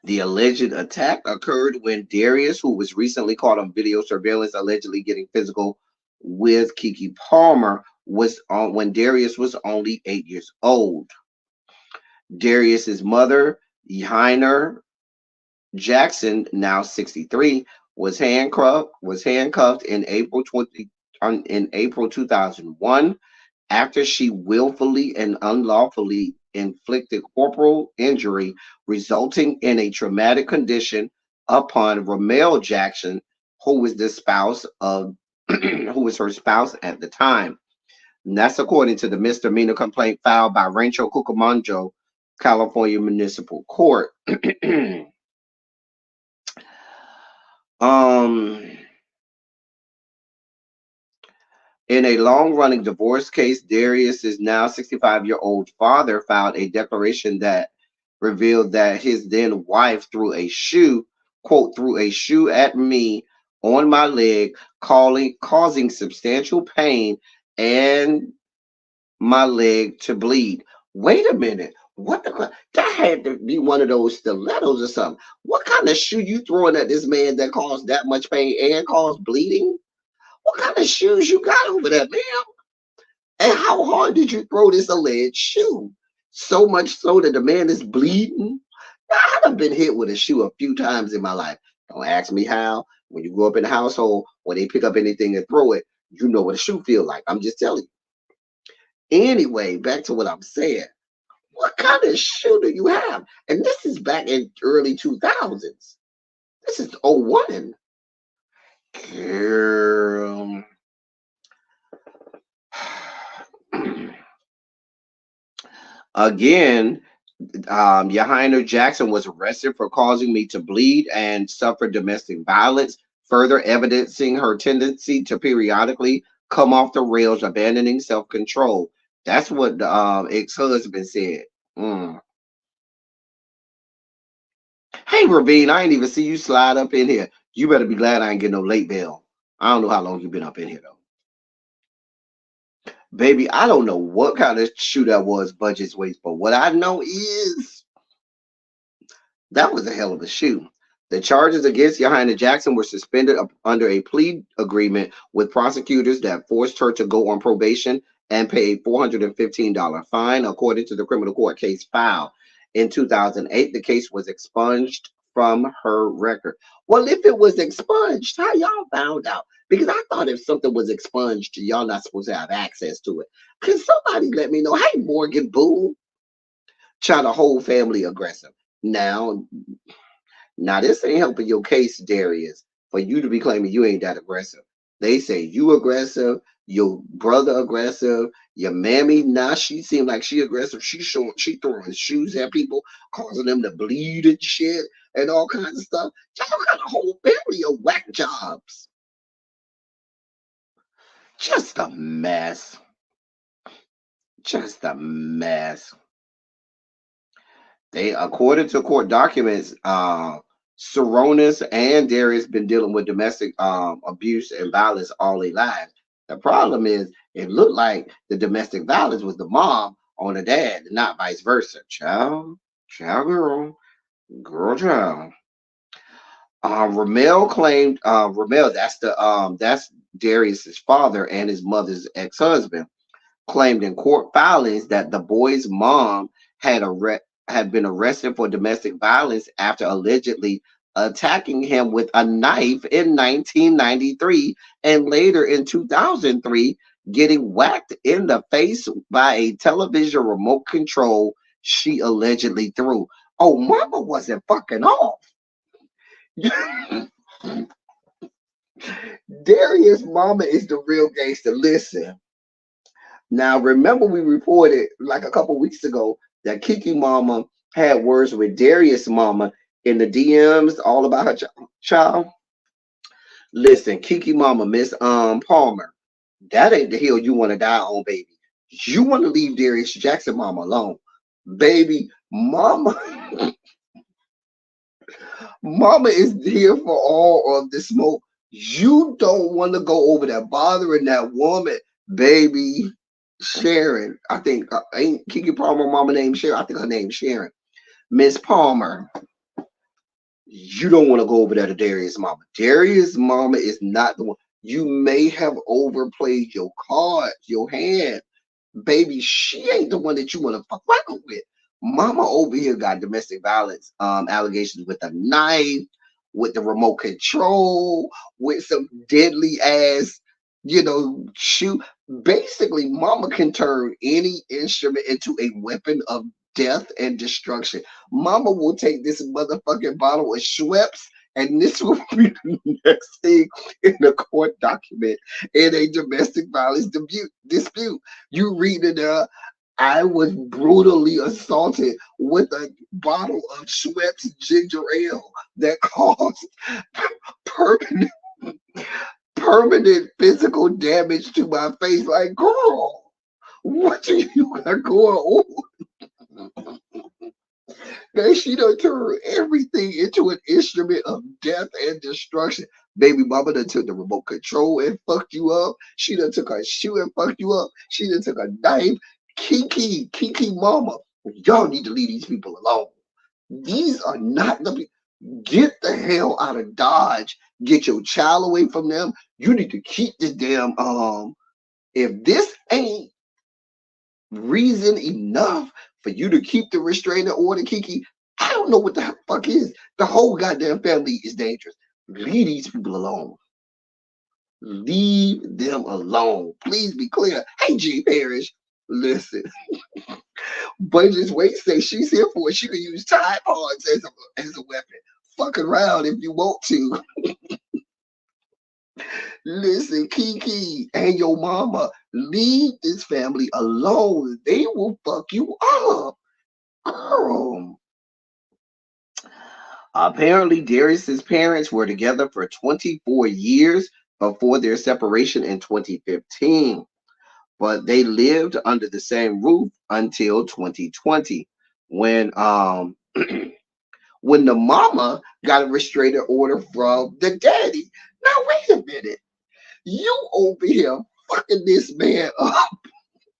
The alleged attack occurred when Darius, who was recently caught on video surveillance allegedly getting physical with Kiki Palmer, was on when Darius was only 8 years old. Darius's mother, Yehainer Jackson, now 63, was handcuffed in April 2001 after she willfully and unlawfully inflicted corporal injury resulting in a traumatic condition upon Ramel Jackson, who was the spouse of who was her spouse at the time. And that's according to the misdemeanor complaint filed by Rancho Cucamonga, California Municipal Court. um In a long-running divorce case, Darius's now 65-year-old father filed a declaration that revealed that his then wife threw a shoe, quote, threw a shoe at me on my leg, causing substantial pain and my leg to bleed. Wait a minute. That had to be one of those stilettos or something. What kind of shoe you throwing at this man that caused that much pain and caused bleeding? What kind of shoes you got over there, man? And how hard did you throw this alleged shoe? So much so that the man is bleeding. I've been hit with a shoe a few times in my life. Don't ask me how. When you grow up in a household where they pick up anything and throw it, you know what a shoe feels like. I'm just telling you. Anyway, back to what I'm saying. What kind of shoe do you have? And this is back in early 2000s. This is '01. Girl. Again, Yehainer Jackson was arrested for causing me to bleed and suffer domestic violence, further evidencing her tendency to periodically come off the rails, abandoning self-control. That's what the ex-husband said. Mm. Hey, Ravine, I ain't even see you slide up in here. You better be glad I ain't get no late bail. I don't know how long you've been up in here, though. Baby, I don't know what kind of shoe that was, budget's waist, but what I know is that was a hell of a shoe. The charges against Yehainer Jackson were suspended under a plea agreement with prosecutors that forced her to go on probation and pay a $415 fine, according to the criminal court case filed. In 2008, the case was expunged from her record. Well, if it was expunged, how y'all found out? Because I thought if something was expunged, y'all not supposed to have access to it. Can somebody let me know? Hey, Morgan Boone, try the whole family aggressive. Now, this ain't helping your case, Darius, for you to be claiming you ain't that aggressive. They say you aggressive, your brother aggressive, your mammy, now she seemed like she aggressive. She throwing shoes at people, causing them to bleed and shit and all kinds of stuff. Y'all got a whole family of whack jobs. Just a mess. Just a mess. They, according to court documents, Saronis and Darius been dealing with domestic abuse and violence all their lives. The problem is, it looked like the domestic violence was the mom on the dad, not vice versa. Child, girl, child. Ramel claimed Ramel, that's Darius's father and his mother's ex-husband, claimed in court filings that the boy's mom had been arrested for domestic violence after allegedly attacking him with a knife in 1993 and later in 2003 getting whacked in the face by a television remote control she allegedly threw. Oh, mama wasn't fucking off. Darius' mama is the real gangster. Listen. Now, remember we reported like a couple weeks ago that Kiki mama had words with Darius' mama in the DMs all about her child. Listen, Kiki mama, Miss Palmer, that ain't the hill you want to die on, baby. You want to leave Darius Jackson mama alone. Baby, mama, mama is here for all of the smoke. You don't want to go over there bothering that woman, baby. Sharon, I think ain't Kiki Palmer mama named Sharon. I think her name's Sharon. Miss Palmer, you don't want to go over there to Darius' mama. Darius' mama is not the one. You may have overplayed your cards, your hand. Baby, she ain't the one that you want to fuck around with. Mama over here got domestic violence allegations with a knife, with the remote control, with some deadly ass, shoot. Basically, mama can turn any instrument into a weapon of death and destruction. Mama will take this motherfucking bottle of Schweppes, and this will be the next thing in the court document in a domestic violence dispute. You read it I was brutally assaulted with a bottle of Schweppes ginger ale that caused permanent, permanent physical damage to my face. Like, girl, what do you got going on? That she done turned everything into an instrument of death and destruction. Baby mama done took the remote control and fucked you up. She done took a shoe and fucked you up. She done took a knife. Kiki mama. Y'all need to leave these people alone. These are not the people. Get the hell out of Dodge. Get your child away from them. You need to keep the damn if this ain't reason enough for you to keep the restraining order, Kiki, I don't know what the fuck is. The whole goddamn family is dangerous. Leave these people alone. Leave them alone. Please be clear. Hey, G. Parrish, listen. Budget's Wait say she's here for it. She can use Tide Pods as a weapon. Fuck around if you want to. Listen, Kiki and your mama, leave this family alone. They will fuck you up. Girl. Apparently, Darius's parents were together for 24 years before their separation in 2015, but they lived under the same roof until 2020, when when the mama got a restraining order from the daddy. Now wait a minute, you over here fucking this man up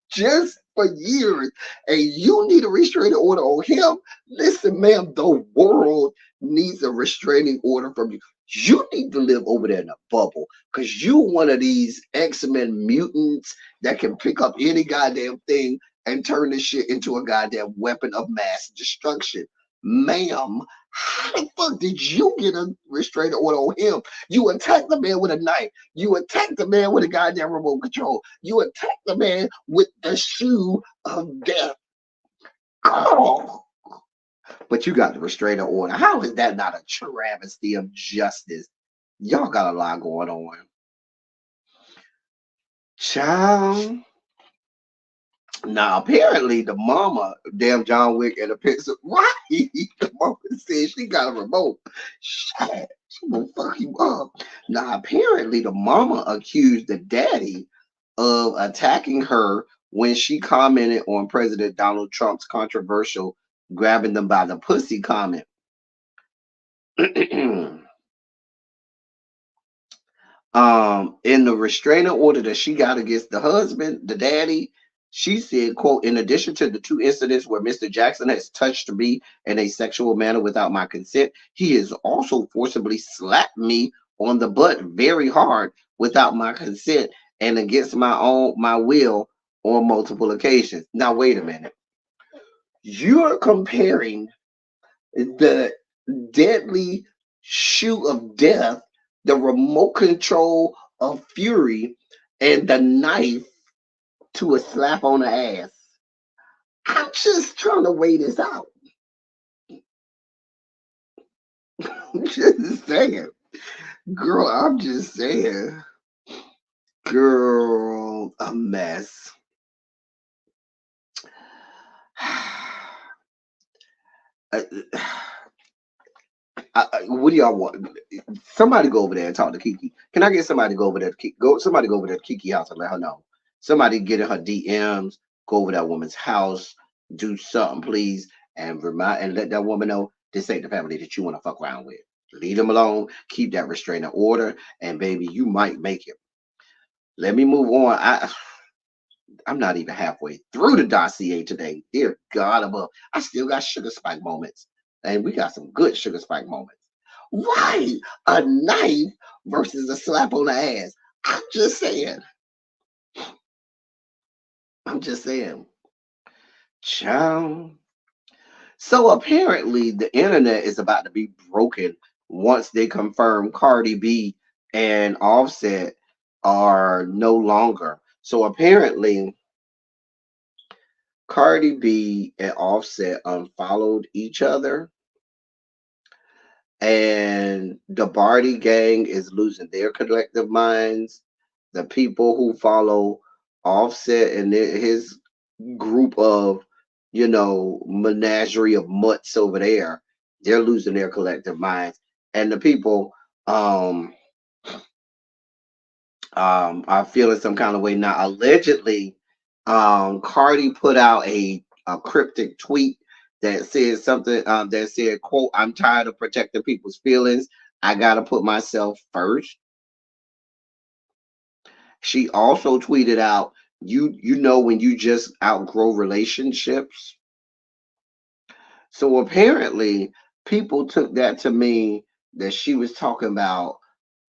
just for years, and you need a restraining order on him. Listen, ma'am, the world needs a restraining order from you. You need to live over there in a bubble, because you one of these X-Men mutants that can pick up any goddamn thing and turn this shit into a goddamn weapon of mass destruction. Ma'am, how the fuck did you get a restraining order on him? You attacked the man with a knife. You attacked the man with a goddamn remote control. You attacked the man with the shoe of death. Oh. But you got the restraining order. How is that not a travesty of justice? Y'all got a lot going on. Child. Now, apparently, the mama, damn John Wick and the pizza, right? The mama said she got a remote. Shit, she gonna fuck you up. Now, apparently, the mama accused the daddy of attacking her when she commented on President Donald Trump's controversial grabbing them by the pussy comment. In the restraining order that she got against the husband, the daddy, she said, quote, in addition to the two incidents where Mr. Jackson has touched me in a sexual manner without my consent, he has also forcibly slapped me on the butt very hard without my consent and against my will on multiple occasions. Now, wait a minute. You're comparing the deadly shoe of death, the remote control of fury, and the knife to a slap on the ass. I'm just trying to weigh this out. I'm just saying. Girl, I'm just saying. Girl, a mess. What do y'all want? Somebody go over there and talk to Kiki. Can I get somebody to go over there? Somebody go over there to Kiki house and let her know. Somebody get in her DMs. Go over that woman's house. Do something, please, and remind and let that woman know this ain't the family that you want to fuck around with. Leave them alone. Keep that restraining order, and baby, you might make it. Let me move on. I'm not even halfway through the dossier today. Dear God above, I still got sugar spike moments. And we got some good sugar spike moments. Why a knife versus a slap on the ass? I'm just saying. I'm just saying. Child. So apparently the internet is about to be broken once they confirm Cardi B and Offset are no longer. So apparently Cardi B and Offset unfollowed each other, and the Barty gang is losing their collective minds. The people who follow Offset and his group of, menagerie of mutts over there, they're losing their collective minds. And the people um are feeling some kind of way now. Allegedly, Cardi put out a cryptic tweet that said something that said, quote, "I'm tired of protecting people's feelings. I gotta put myself first." She also tweeted out, you know when you just outgrow relationships. So apparently people took that to mean that she was talking about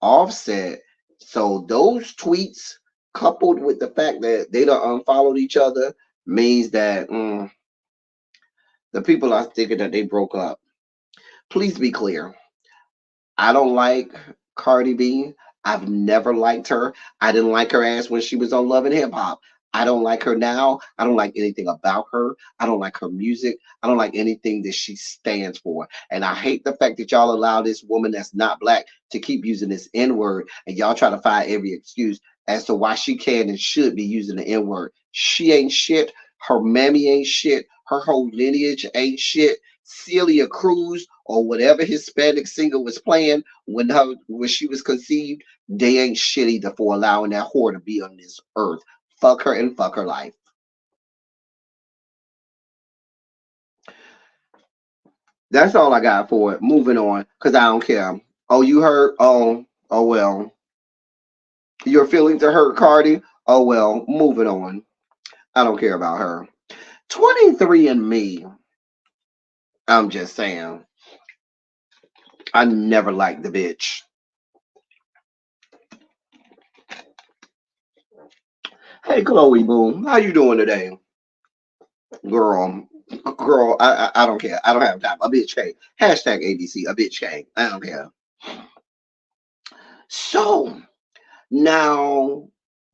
Offset. So those tweets, coupled with the fact that they don't unfollowed each other, means that the people are thinking that they broke up. Please be clear. I don't like Cardi B. I've never liked her. I didn't like her ass when she was on Love and Hip Hop. I don't like her now. I don't like anything about her. I don't like her music. I don't like anything that she stands for. And I hate the fact that y'all allow this woman that's not black to keep using this N word, and y'all try to find every excuse as to why she can and should be using the N word. She ain't shit. Her mammy ain't shit. Her whole lineage ain't shit. Celia Cruz or whatever Hispanic singer was playing when she was conceived, they ain't shit either for allowing that whore to be on this earth. Fuck her and fuck her life. That's all I got for it. Moving on, cause I don't care. Oh, you hurt? Oh well. Your feelings are hurt, Cardi. Oh well. Moving on. I don't care about her. 23 and Me. I'm just saying. I never liked the bitch. Hey, Chloe Boom, how you doing today, girl? Girl, I don't care. I don't have time. A bitch came. Hashtag ABC. A bitch came. I don't care. So now,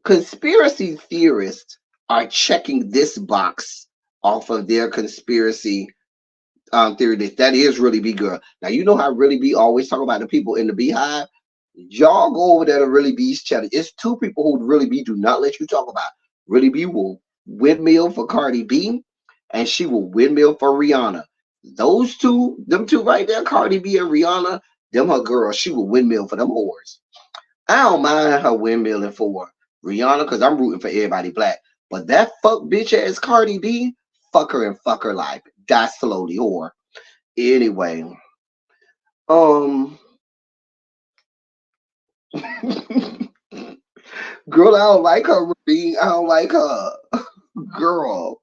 conspiracy theorists are checking this box off of their conspiracy theory. That is really be girl. Now you know how really be always talk about the people in the beehive. Y'all go over there to really be's challenge. It's two people who really be do not let you talk about. Really be will windmill for Cardi B, and she will windmill for Rihanna. Those two, them two right there, Cardi B and Rihanna, them her girls. She will windmill for them whores. I don't mind her windmilling for Rihanna because I'm rooting for everybody black. But that fuck bitch ass Cardi B, fuck her and fuck her life. Die slowly, whore. Anyway, um, girl, I don't like her. I don't like her. Girl,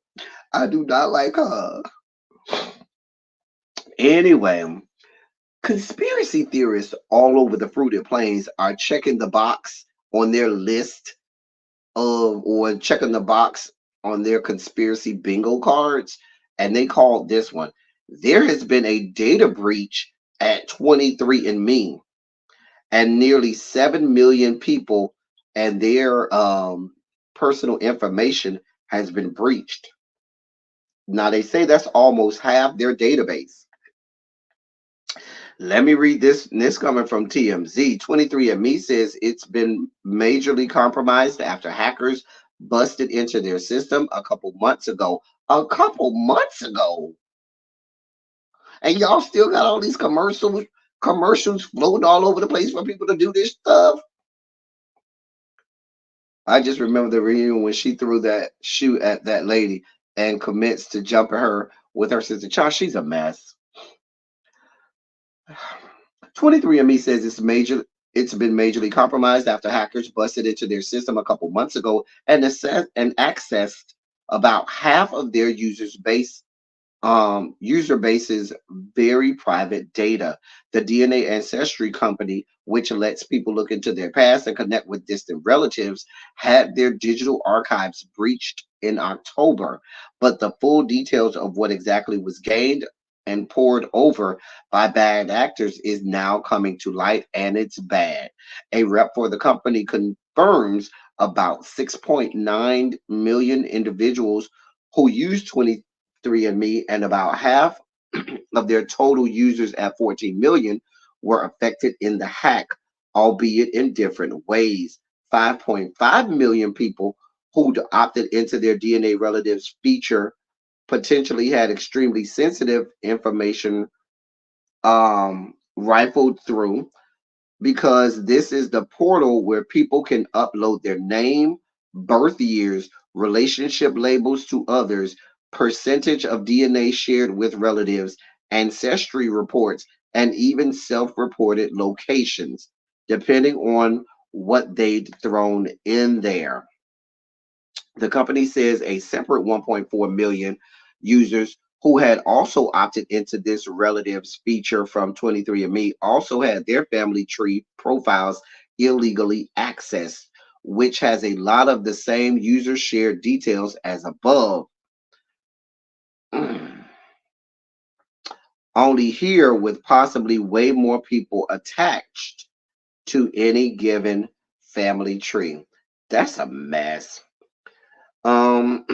I do not like her. Anyway, conspiracy theorists all over the fruited plains are checking the box on their list or checking the box on their conspiracy bingo cards, and they called this one. There has been a data breach at 23andMe, and nearly 7 million people and their personal information has been breached. Now they say that's almost half their database. Let me read this. This coming from TMZ. 23andMe says it's been majorly compromised after hackers busted into their system a couple months ago. A couple months ago. And y'all still got all these commercials floating all over the place for people to do this stuff. I just remember the reunion when she threw that shoe at that lady and commits to jumping her with her sister. Child, she's a mess. 23andMe says it's been majorly compromised after hackers busted into their system a couple months ago and accessed about half of their user base's very private data. The DNA Ancestry Company, which lets people look into their past and connect with distant relatives, had their digital archives breached in October. But the full details of what exactly was gained and poured over by bad actors is now coming to light, and it's bad. A rep for the company confirms about 6.9 million individuals who use 23andMe, and about half of their total users at 14 million were affected in the hack, albeit in different ways. 5.5 million people who opted into their DNA relatives feature potentially had extremely sensitive information rifled through, because this is the portal where people can upload their name, birth years, relationship labels to others, percentage of DNA shared with relatives, ancestry reports, and even self reported locations, depending on what they'd thrown in there. The company says a separate 1.4 million users who had also opted into this relatives feature from 23andMe also had their family tree profiles illegally accessed, which has a lot of the same user shared details as above. Only here with possibly way more people attached to any given family tree. That's a mess. Um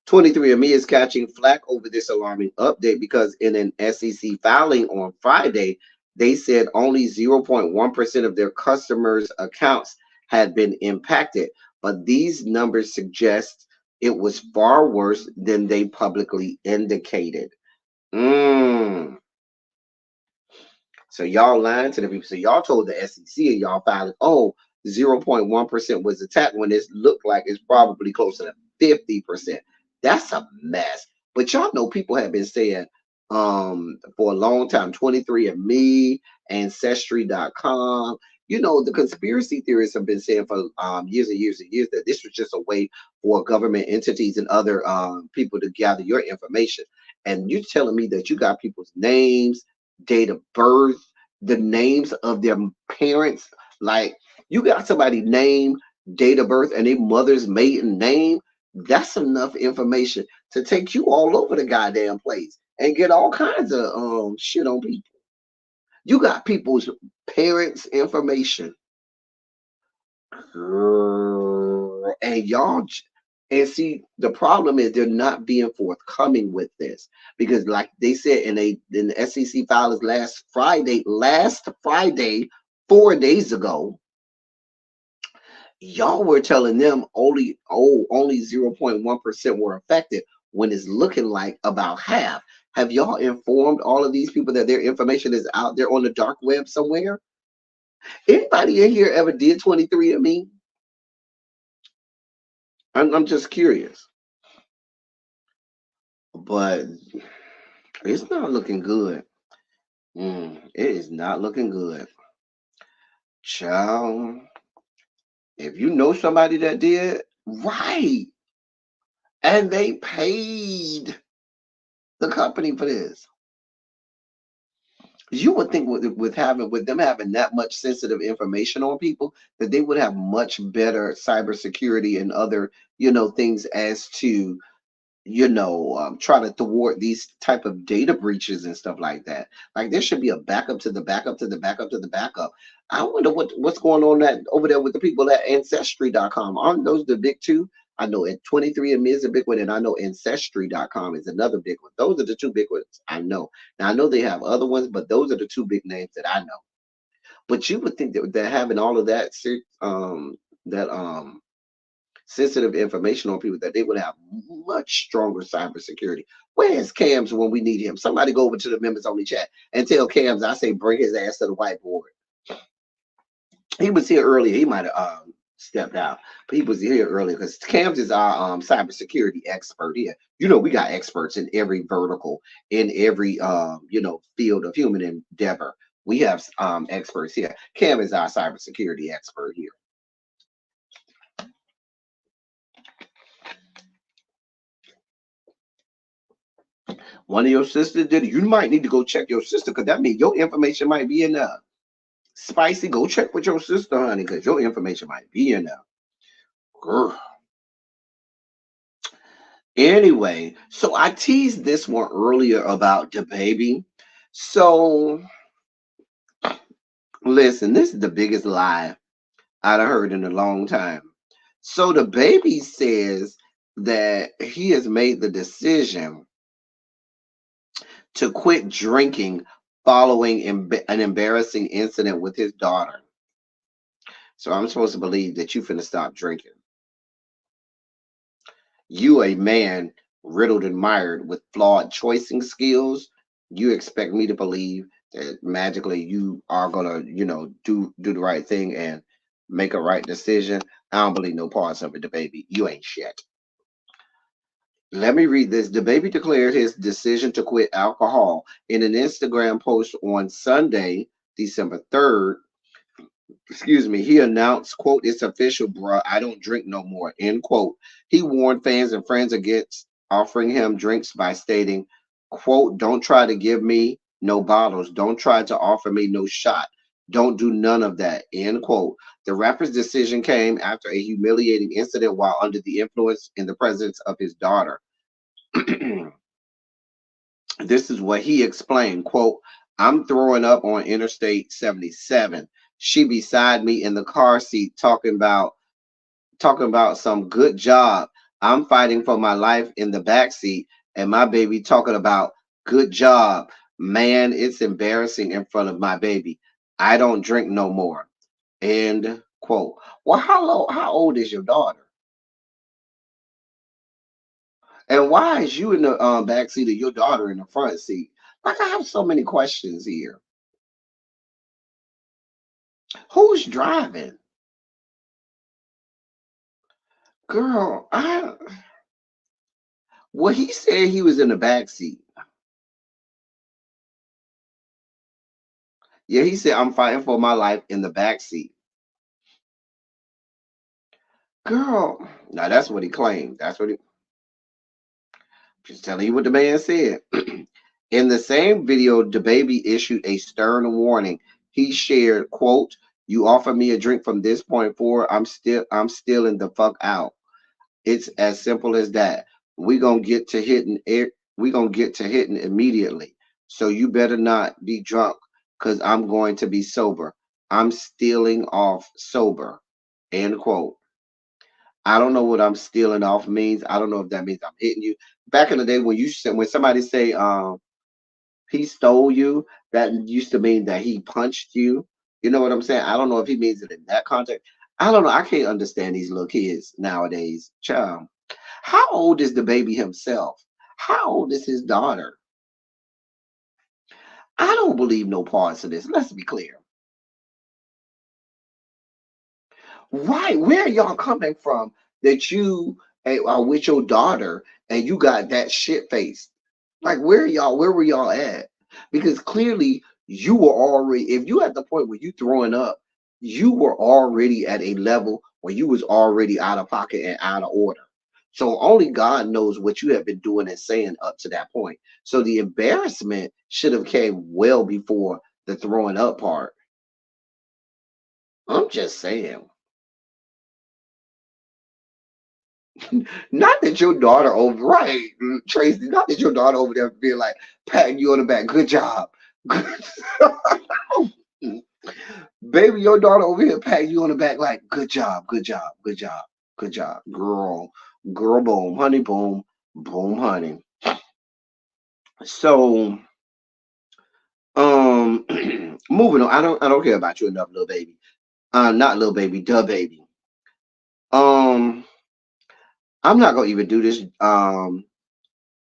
23andMe is catching flack over this alarming update because in an SEC filing on Friday, they said only 0.1% of their customers' accounts had been impacted. But these numbers suggest it was far worse than they publicly indicated. Mm. So y'all lying to the people. So y'all told the SEC and y'all filed, oh, 0.1% was attacked when it looked like it's probably closer to 50%. That's a mess. But y'all know people have been saying for a long time, 23andMe, Ancestry.com. You know, the conspiracy theorists have been saying for years and years and years that this was just a way for government entities and other people to gather your information. And you telling me that you got people's names, date of birth, the names of their parents. Like, you got somebody name, date of birth, and their mother's maiden name. That's enough information to take you all over the goddamn place and get all kinds of shit on people. You got people's parents' information. Girl, and and see, the problem is they're not being forthcoming with this, because like they said in the SEC filings last Friday 4 days ago, y'all were telling them only 0.1% were affected when it's looking like about half. Have y'all informed all of these people that their information is out there on the dark web somewhere? Anybody in here ever did 23andMe? I'm just curious, but it's not looking good. It is not looking good. Child, if you know somebody that did, right, and they paid the company for this, you would think with them having that much sensitive information on people that they would have much better cybersecurity and other things as to try to thwart these type of data breaches and stuff like that. Like, there should be a backup to the backup to the backup to the backup. I wonder what's going on over there with the people at Ancestry.com. Aren't those the big two? I know at 23andMe is a big one, and I know Ancestry.com is another big one. Those are the two big ones I know. Now, I know they have other ones, but those are the two big names that I know. But you would think that they're having all of that sensitive information on people, that they would have much stronger cybersecurity. Where is Cams when we need him? Somebody go over to the members only chat and tell Cams I say bring his ass to the whiteboard. He was here earlier. He might have stepped out, but he was here earlier because Cams is our cybersecurity expert here. You know, we got experts in every vertical, in every field of human endeavor. We have experts here. Cam is our cybersecurity expert here. One of your sisters did it. You might need to go check your sister because that means your information might be in there. Spicy, go check with your sister, honey, because your information might be in there. Grr. Anyway, so I teased this one earlier about the baby. So listen, this is the biggest lie I've heard in a long time. So the baby says that he has made the decision to quit drinking following an embarrassing incident with his daughter. So I'm supposed to believe that you finna stop drinking. You, a man riddled and mired with flawed choicing skills, you expect me to believe that magically you are gonna, do the right thing and make a right decision. I don't believe no parts of it, the baby. You ain't shit. Let me read this. The baby declared his decision to quit alcohol in an Instagram post on Sunday, December 3rd. Excuse me. He announced, quote, "It's official, bruh. I don't drink no more," end quote. He warned fans and friends against offering him drinks by stating, quote, "Don't try to give me no bottles. Don't try to offer me no shot. Don't do none of that," end quote. The rapper's decision came after a humiliating incident while under the influence in the presence of his daughter. This is what he explained, quote, "I'm throwing up on Interstate 77. She beside me in the car seat talking about some good job. I'm fighting for my life in the back seat, and my baby talking about good job. Man, it's embarrassing in front of my baby. I don't drink no more," end quote. Well, how old is your daughter? And why is you in the back seat of your daughter in the front seat? Like, I have so many questions here. Who's driving? Girl, well, he said he was in the back seat. Yeah, he said, "I'm fighting for my life in the back seat." Girl, now that's what he claimed. That's what he just telling you what the man said. In the same video, the baby issued a stern warning. He shared, quote, "You offer me a drink from this point forward, I'm stealing the fuck out. It's as simple as that. We gonna get to hitting it. We gonna get to hitting immediately. So you better not be drunk, cause I'm going to be sober. I'm stealing off sober." End quote. I don't know what "I'm stealing off" means. I don't know if that means I'm hitting you. Back in the day when when somebody say he stole you, that used to mean that he punched you. You know what I'm saying? I don't know if he means it in that context. I don't know. I can't understand these little kids nowadays. Child. How old is the baby himself? How old is his daughter? I don't believe no parts of this. Let's be clear. Right, where are y'all coming from that you are with your daughter and you got that shit face? Like, where were y'all at? Because clearly you were already, if you at the point where you throwing up, you were already at a level where you was already out of pocket and out of order. So only God knows what you have been doing and saying up to that point. So the embarrassment should have came well before the throwing up part. I'm just saying. Not that your daughter over, right, Tracy, not that your daughter over there being like patting you on the back. Good job. Baby, your daughter over here patting you on the back like, good job, good job, good job, good job. Girl, boom, honey, boom, boom, honey. So, moving on. I don't care about you enough, little baby. Not little baby, the baby. Um, I'm not gonna even do this.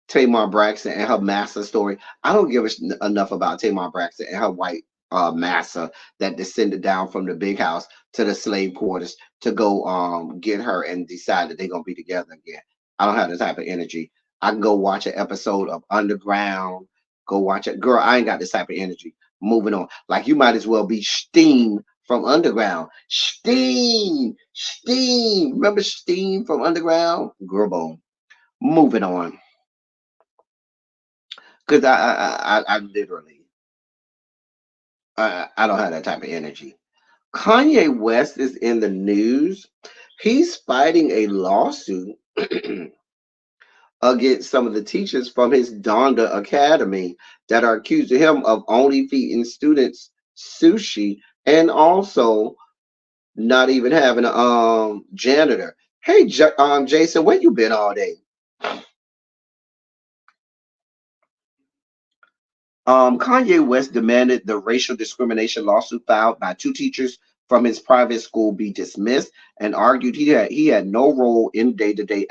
Tamar Braxton and her massa story. I don't give enough about Tamar Braxton and her white massa that descended down from the big house to the slave quarters to go get her and decide that they're gonna be together again. I don't have the type of energy. I can go watch an episode of Underground, go watch it. Girl, I ain't got this type of energy. Moving on. Like you might as well be Steam from Underground. Steam. Remember Steam from Underground? Girl, boom. Moving on. Because I literally, I don't have that type of energy. Kanye West is in the news. He's fighting a lawsuit against some of the teachers from his Donda Academy that are accusing him of only feeding students sushi and also not even having a janitor. Hey, Jason, where you been all day? Kanye West demanded the racial discrimination lawsuit filed by two teachers from his private school be dismissed and argued he had no role in day-to-day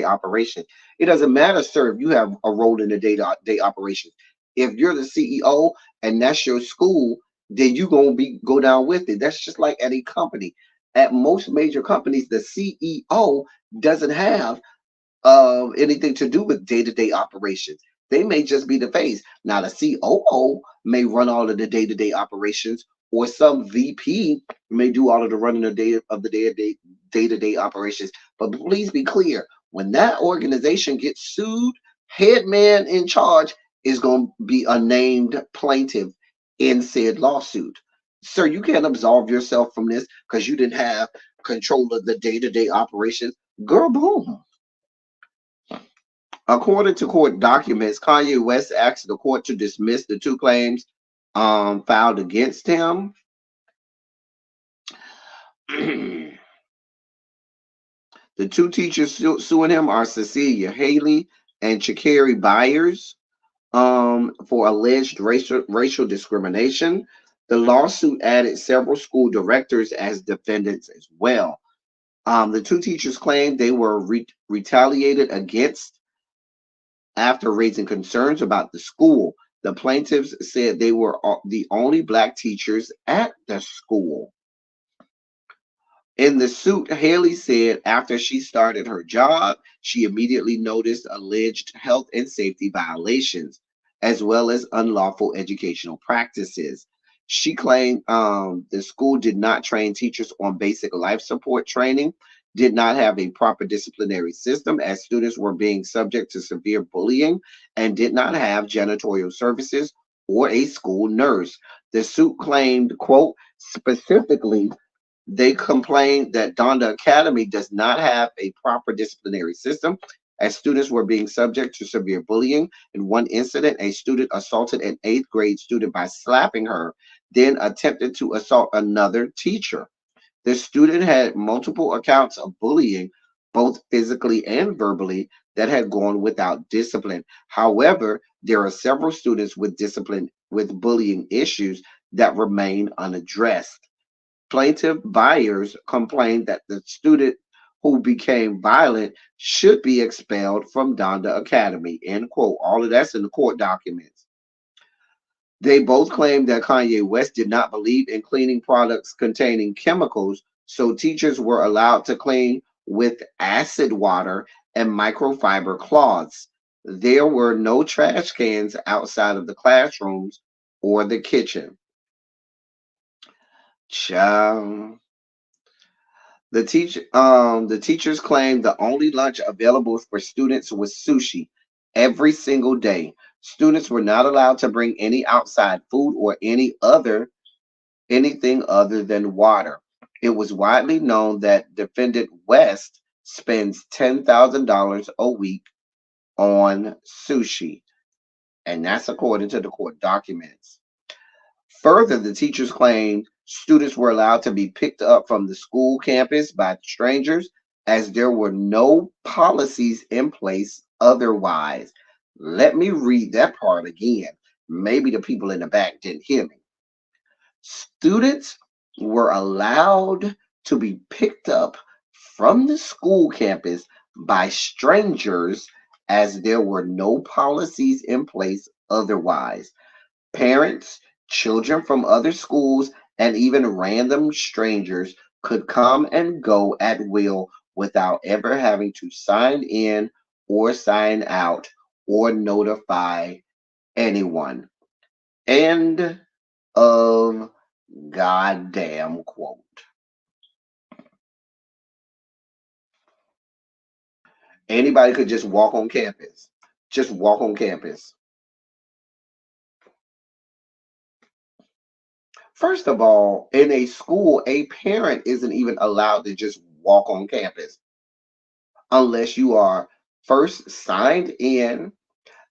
operations. It doesn't matter, sir, if you have a role in the day-to-day operations. If you're the CEO and that's your school, then you gonna be go down with it. That's just like at a company. At most major companies, the CEO doesn't have anything to do with day-to-day operations. They may just be the face. Now the COO may run all of the day-to-day operations, or some VP may do all of the running of the day-to-day operations. But please be clear: when that organization gets sued, head man in charge is going to be a named plaintiff in said lawsuit. Sir, you can't absolve yourself from this because you didn't have control of the day-to-day operations. Girl, boom. According to court documents, Kanye West asked the court to dismiss the two claims filed against him. The two teachers suing him are Cecilia Haley and Chakari Byers for alleged racial discrimination. The lawsuit added several school directors as defendants as well. The two teachers claimed they were retaliated against after raising concerns about the school. The plaintiffs said they were the only black teachers at the school. In the suit, Haley said after she started her job, she immediately noticed alleged health and safety violations, as well as unlawful educational practices. She claimed the school did not train teachers on basic life support training, did not have a proper disciplinary system as students were being subject to severe bullying, and did not have janitorial services or a school nurse. The suit claimed, quote, specifically they complained that Donda Academy does not have a proper disciplinary system as students were being subject to severe bullying. In one incident, a student assaulted an eighth grade student by slapping her, then attempted to assault another teacher. The student had multiple accounts of bullying, both physically and verbally, that had gone without discipline. However, there are several students with bullying issues that remain unaddressed. Plaintiff Byers complained that the student who became violent should be expelled from Donda Academy. End quote. All of that's in the court documents. They both claimed that Kanye West did not believe in cleaning products containing chemicals, so teachers were allowed to clean with acid water and microfiber cloths. There were no trash cans outside of the classrooms or the kitchen. Child. The teachers claimed the only lunch available for students was sushi every single day. Students were not allowed to bring any outside food or anything other than water. It was widely known that defendant West spends $10,000 a week on sushi, and that's according to the court documents. Further, the teachers claimed students were allowed to be picked up from the school campus by strangers as there were no policies in place otherwise. Let me read that part again. Maybe the people in the back didn't hear me. Students were allowed to be picked up from the school campus by strangers as there were no policies in place otherwise. Parents, children from other schools, and even random strangers could come and go at will without ever having to sign in or sign out or notify anyone. End of goddamn quote. Anybody could just walk on campus. Just walk on campus. First of all, in a school, a parent isn't even allowed to just walk on campus unless you are first signed in,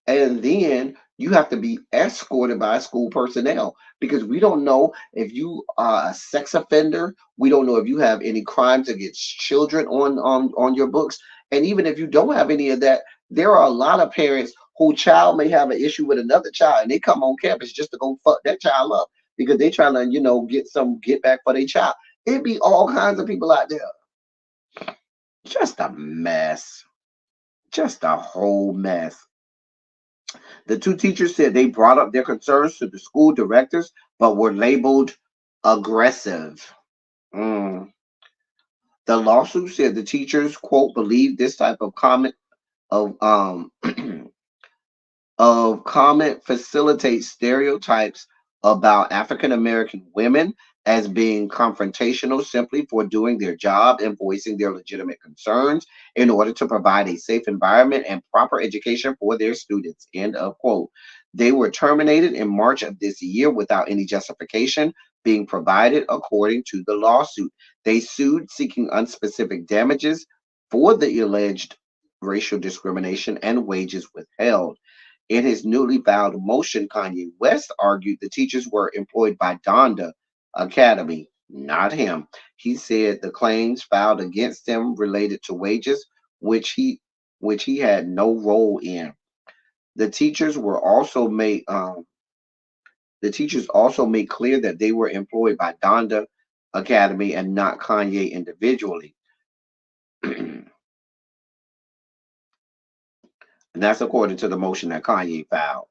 and then you have to be escorted by school personnel, because we don't know if you are a sex offender. We don't know if you have any crimes against children on your books. And even if you don't have any of that, there are a lot of parents whose child may have an issue with another child, and they come on campus just to go fuck that child up because they trying to, get back for their child. It'd be all kinds of people out there. Just a mess. Just a whole mess. The two teachers said they brought up their concerns to the school directors, but were labeled aggressive. Mm. The lawsuit said the teachers, quote, believe this type of comment of comment facilitates stereotypes about African American women as being confrontational simply for doing their job and voicing their legitimate concerns in order to provide a safe environment and proper education for their students. End of quote. They were terminated in March of this year without any justification being provided, according to the lawsuit. They sued seeking unspecific damages for the alleged racial discrimination and wages withheld. In his newly filed motion, Kanye West argued the teachers were employed by Donda Academy, not him. He said the claims filed against him related to wages, which he had no role in. The teachers also made clear that they were employed by Donda Academy and not Kanye individually. And that's according to the motion that Kanye filed.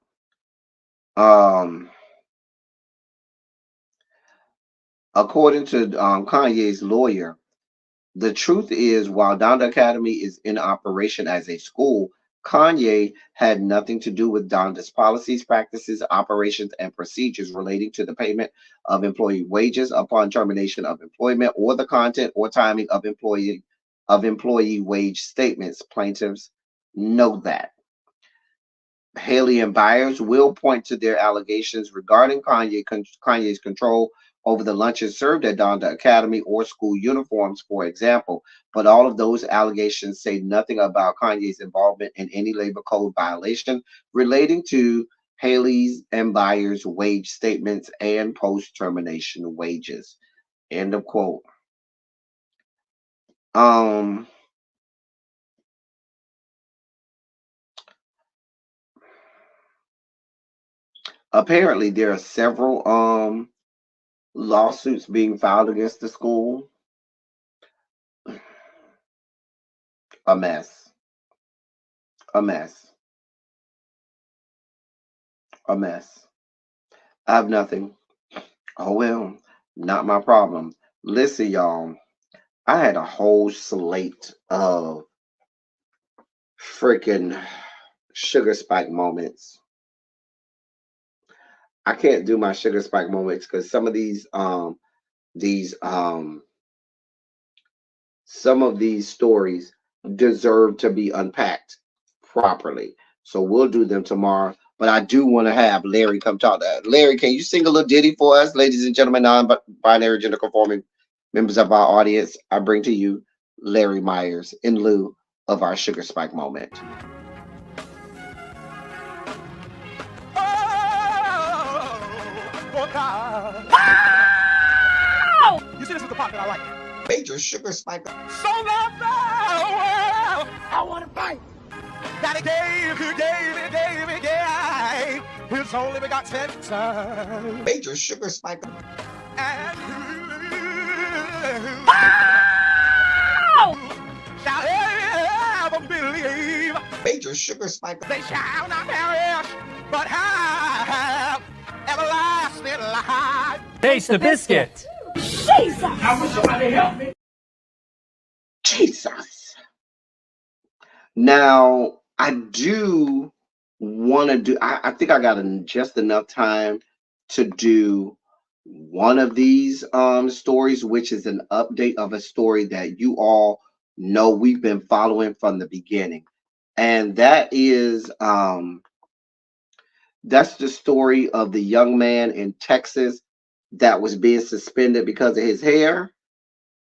According to Kanye's lawyer, the truth is, while Donda Academy is in operation as a school, Kanye had nothing to do with Donda's policies, practices, operations, and procedures relating to the payment of employee wages upon termination of employment, or the content or timing of employee wage statements. Plaintiffs know that. Haley and Byers will point to their allegations regarding Kanye's control over the lunches served at Donda Academy or school uniforms, for example. But all of those allegations say nothing about Kanye's involvement in any labor code violation relating to Haley's and Byers' wage statements and post-termination wages. End of quote. Apparently, there are several lawsuits being filed against the school. A mess. A mess. A mess. I have nothing. Oh well, not my problem. Listen, y'all. I had a whole slate of freaking sugar spike moments. I can't do my sugar spike moments because some of these stories deserve to be unpacked properly. So we'll do them tomorrow. But I do want to have Larry come talk to us. Larry, can you sing a little ditty for us, ladies and gentlemen, non-binary gender conforming members of our audience? I bring to you Larry Myers in lieu of our sugar spike moment. You see, this is the part that I like. Major sugar spike. So loved the world, I want to fight. That he gave his only begotten son. Major sugar spike. And shall ever believe. major sugar spike. They shall not perish, but have everlasting life. Taste the biscuit. Jesus. Now, I do want to do, I think I got just enough time to do one of these stories, which is an update of a story that you all know we've been following from the beginning. And that is that's the story of the young man in Texas that was being suspended because of his hair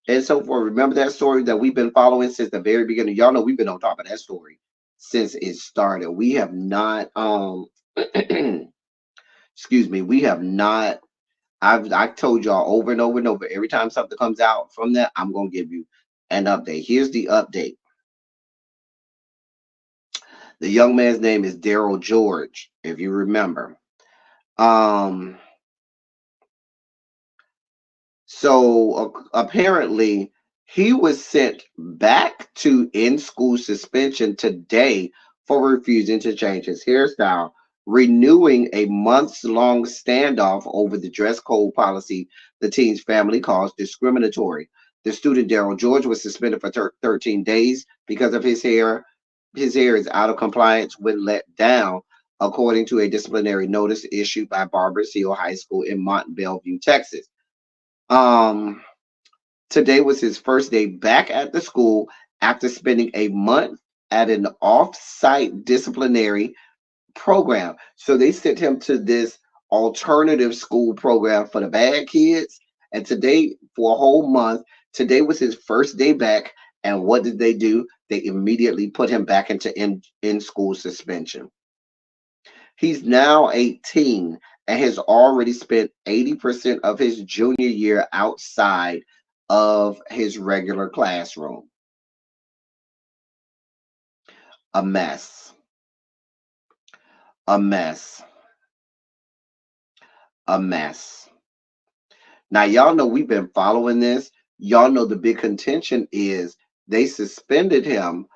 and so forth. Remember that story that we've been following since the very beginning? Y'all know we've been on top of that story since it started. We have not excuse me, we have not. I told y'all over and over and over. Every time something comes out from that, I'm gonna give you an update. Here's the update. The young man's name is Daryl George, if you remember. Um, so apparently he was sent back to in-school suspension today for refusing to change his hairstyle, renewing a months-long standoff over the dress code policy the teen's family calls discriminatory. The student Daryl George was suspended for 13 days because of his hair. His hair is out of compliance when let down, according to a disciplinary notice issued by Barbers Hill High School in Mont Belvieu, Texas. Um, Today was his first day back at the school after spending a month at an off-site disciplinary program. So they sent him to this alternative school program for the bad kids. And today, for a whole month, today was his first day back. And what did they do? They immediately put him back into in-school suspension. He's now 18 and has already spent 80% of his junior year outside of his regular classroom. A mess. A mess. A mess. Now, y'all know we've been following this. Y'all know the big contention is they suspended him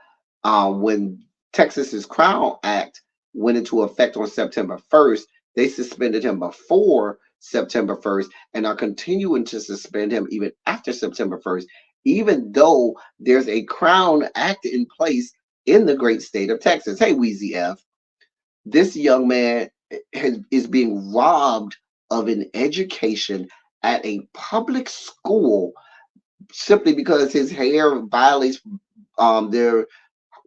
when Texas's Crown Act went into effect on September 1st. They suspended him before September 1st and are continuing to suspend him even after September 1st, even though there's a Crown Act in place in the great state of Texas. Hey, Wheezy F, this young man is being robbed of an education at a public school simply because his hair violates their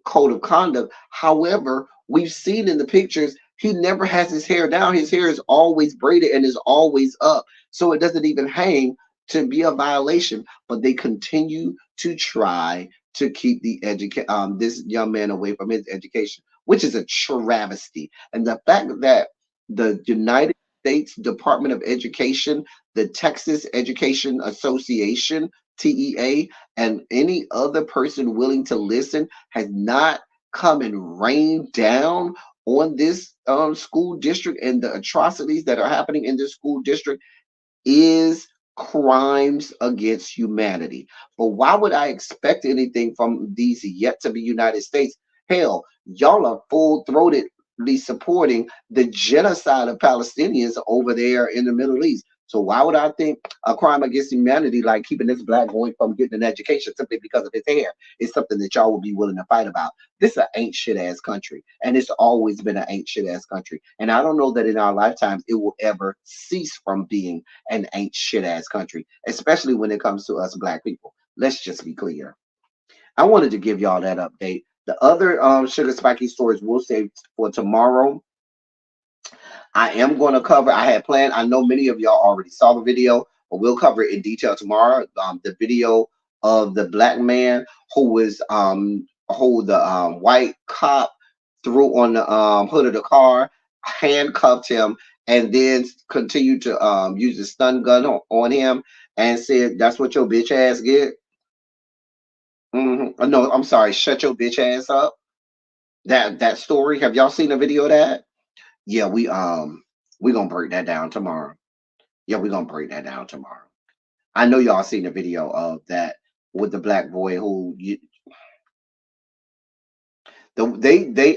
code of conduct. However, we've seen in the pictures he never has his hair down. His hair is always braided and is always up, so it doesn't even hang to be a violation. But they continue to try to keep this young man away from his education, which is a travesty. And the fact that the United States Department of Education, the Texas Education Association, TEA, and any other person willing to listen has not come and rained down on this school district and the atrocities that are happening in this school district is crimes against humanity. But why would I expect anything from these yet to be United States? Hell, y'all are full-throatedly supporting the genocide of Palestinians over there in the Middle East. So why would I think a crime against humanity like keeping this black boy from getting an education simply because of his hair is something that y'all would be willing to fight about? This is an ain't shit ass country, and it's always been an ain't shit ass country. And I don't know that in our lifetimes it will ever cease from being an ain't shit ass country, especially when it comes to us black people. Let's just be clear. I wanted to give y'all that update. The other sugar spiky stories we'll save for tomorrow. I am going to cover, I had planned, I know many of y'all already saw the video, but we'll cover it in detail tomorrow. The video of the black man who was, who the white cop threw on the hood of the car, handcuffed him, and then continued to use the stun gun on him and said, "That's what your bitch ass get." No, I'm sorry, shut your bitch ass up. That story, have y'all seen the video of that? Yeah, we gonna break that down tomorrow. Yeah, we're gonna break that down tomorrow. I know y'all seen the video of that with the black boy who They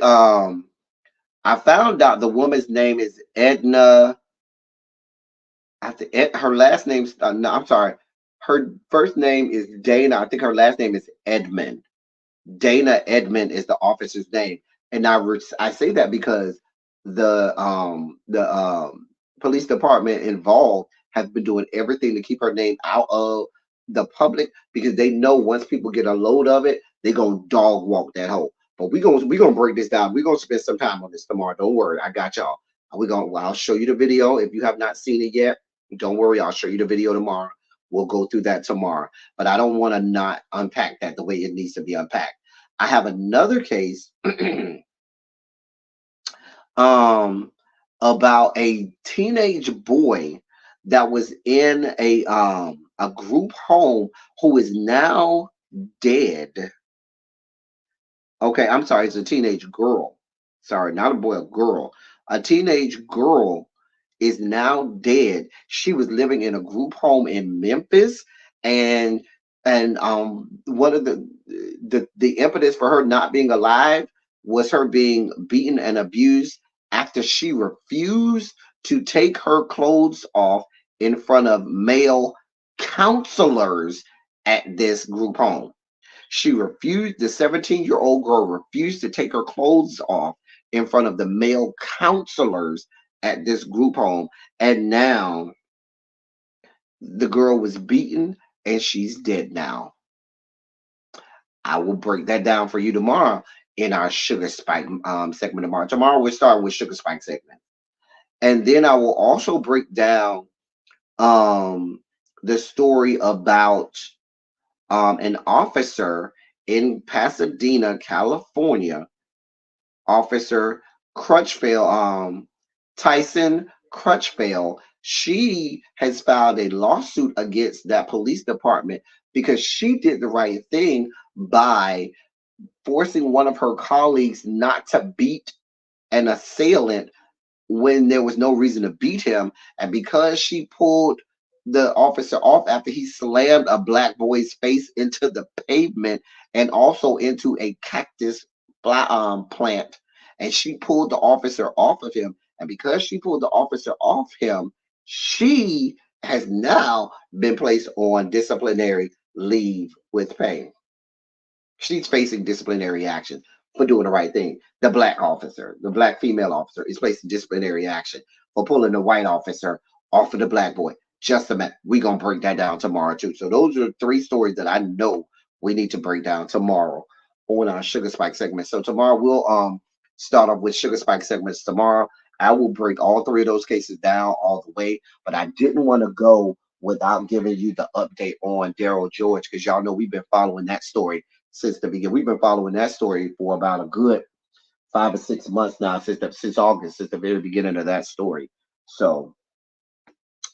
I found out the woman's name is Edna. I think her last name's no, I'm sorry. Her first name is Dana. I think her last name is Edmond. Dana Edmond is the officer's name, and I say that because the police department involved have been doing everything to keep her name out of the public because they know once people get a load of it, they gonna dog walk that hole. But we gonna break this down. We gonna spend some time on this tomorrow. Don't worry, I got y'all. I'll show you the video if you have not seen it yet. Don't worry, I'll show you the video tomorrow. We'll go through that tomorrow. But I don't want to not unpack that the way it needs to be unpacked. I have another case um, about a teenage boy that was in a group home who is now dead. Okay, I'm sorry, it's a teenage girl. Sorry, not a boy, a girl. A teenage girl is now dead. She was living in a group home in Memphis, and one of the impetus for her not being alive was her being beaten and abused after she refused to take her clothes off in front of male counselors at this group home. She refused, the 17-year-old girl refused to take her clothes off in front of the male counselors at this group home. And now the girl was beaten and she's dead now. I will break that down for you tomorrow in our Sugar Spike segment tomorrow. Tomorrow we're starting with Sugar Spike segment. And then I will also break down um, the story about an officer in Pasadena, California, Officer Crutchfield, Tyson Crutchfield. She has filed a lawsuit against that police department because she did the right thing by forcing one of her colleagues not to beat an assailant when there was no reason to beat him. And because she pulled the officer off after he slammed a black boy's face into the pavement and also into a cactus plant, and she pulled the officer off of him. And because she pulled the officer off him, she has now been placed on disciplinary leave with pay. She's facing disciplinary action for doing the right thing. The black officer, the black female officer, is facing disciplinary action for pulling the white officer off of the black boy. Just a minute. We're going to break that down tomorrow, too. So, those are three stories that I know we need to break down tomorrow on our Sugar Spike segment. So, tomorrow we'll start off with Sugar Spike segments tomorrow. I will break all three of those cases down all the way, but I didn't want to go without giving you the update on Daryl George because y'all know we've been following that story since the beginning. We've been following that story for about a good 5 or 6 months now, since August, since the very beginning of that story. So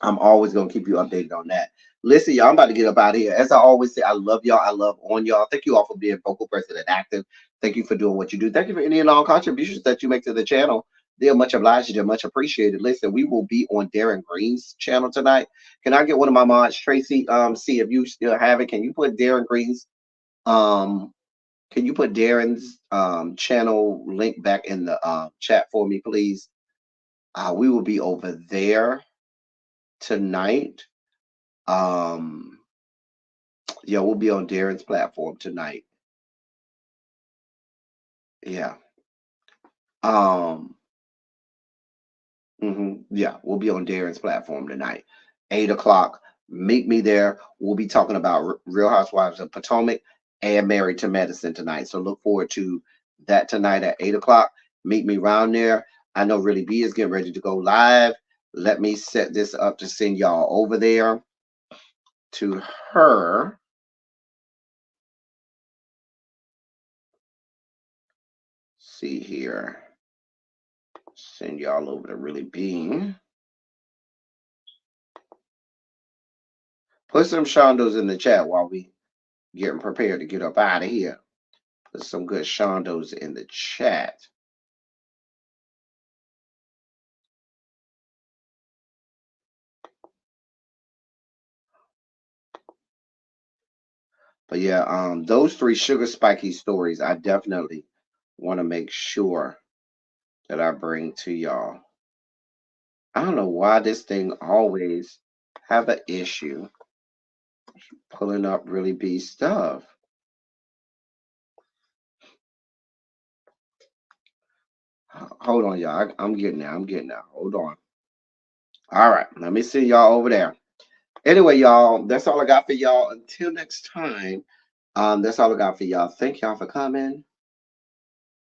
I'm always gonna keep you updated on that. Listen, y'all, I'm about to get up out of here. As I always say, I love y'all. I love on y'all. Thank you all for being vocal, present, and active. Thank you for doing what you do. Thank you for any and all contributions that you make to the channel. They're much obliged. They're much appreciated. Listen, we will be on Darren Green's channel tonight. Can I get one of my mods, Tracy? See if you still have it. Can you put Darren Green's um can you put Darren's channel link back in the chat for me, please? We will be over there tonight. Yeah, we'll be on Darren's platform tonight. Yeah. Um, yeah, we'll be on Darren's platform tonight. 8 o'clock. Meet me there. We'll be talking about Real Housewives of Potomac and Married to Medicine tonight. So look forward to that tonight at 8 o'clock. Meet me around there. I know Really B is getting ready to go live. Let me set this up to send y'all over there to her. See here. Send y'all over to Really B. Put some shondos in the chat while we getting prepared to get up out of here. Put some good shondos in the chat. But yeah, those three sugar spiky stories, I definitely want to make sure that I bring to y'all. I don't know why this thing always have an issue pulling up really big stuff. Hold on, y'all. I'm getting there. I'm getting there. Hold on. All right. Let me see y'all over there. Anyway, y'all, that's all I got for y'all. Until next time, that's all I got for y'all. Thank y'all for coming.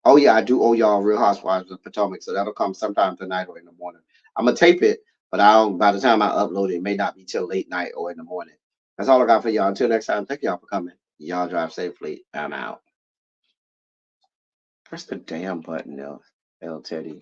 Oh yeah, I do owe y'all Real Housewives of Potomac, so that'll come sometime tonight or in the morning. I'm gonna tape it, but I don't. By the time I upload it, it may not be till late night or in the morning. That's all I got for y'all. Until next time, thank y'all for coming. Y'all drive safely. I'm out. Press the damn button, L Teddy.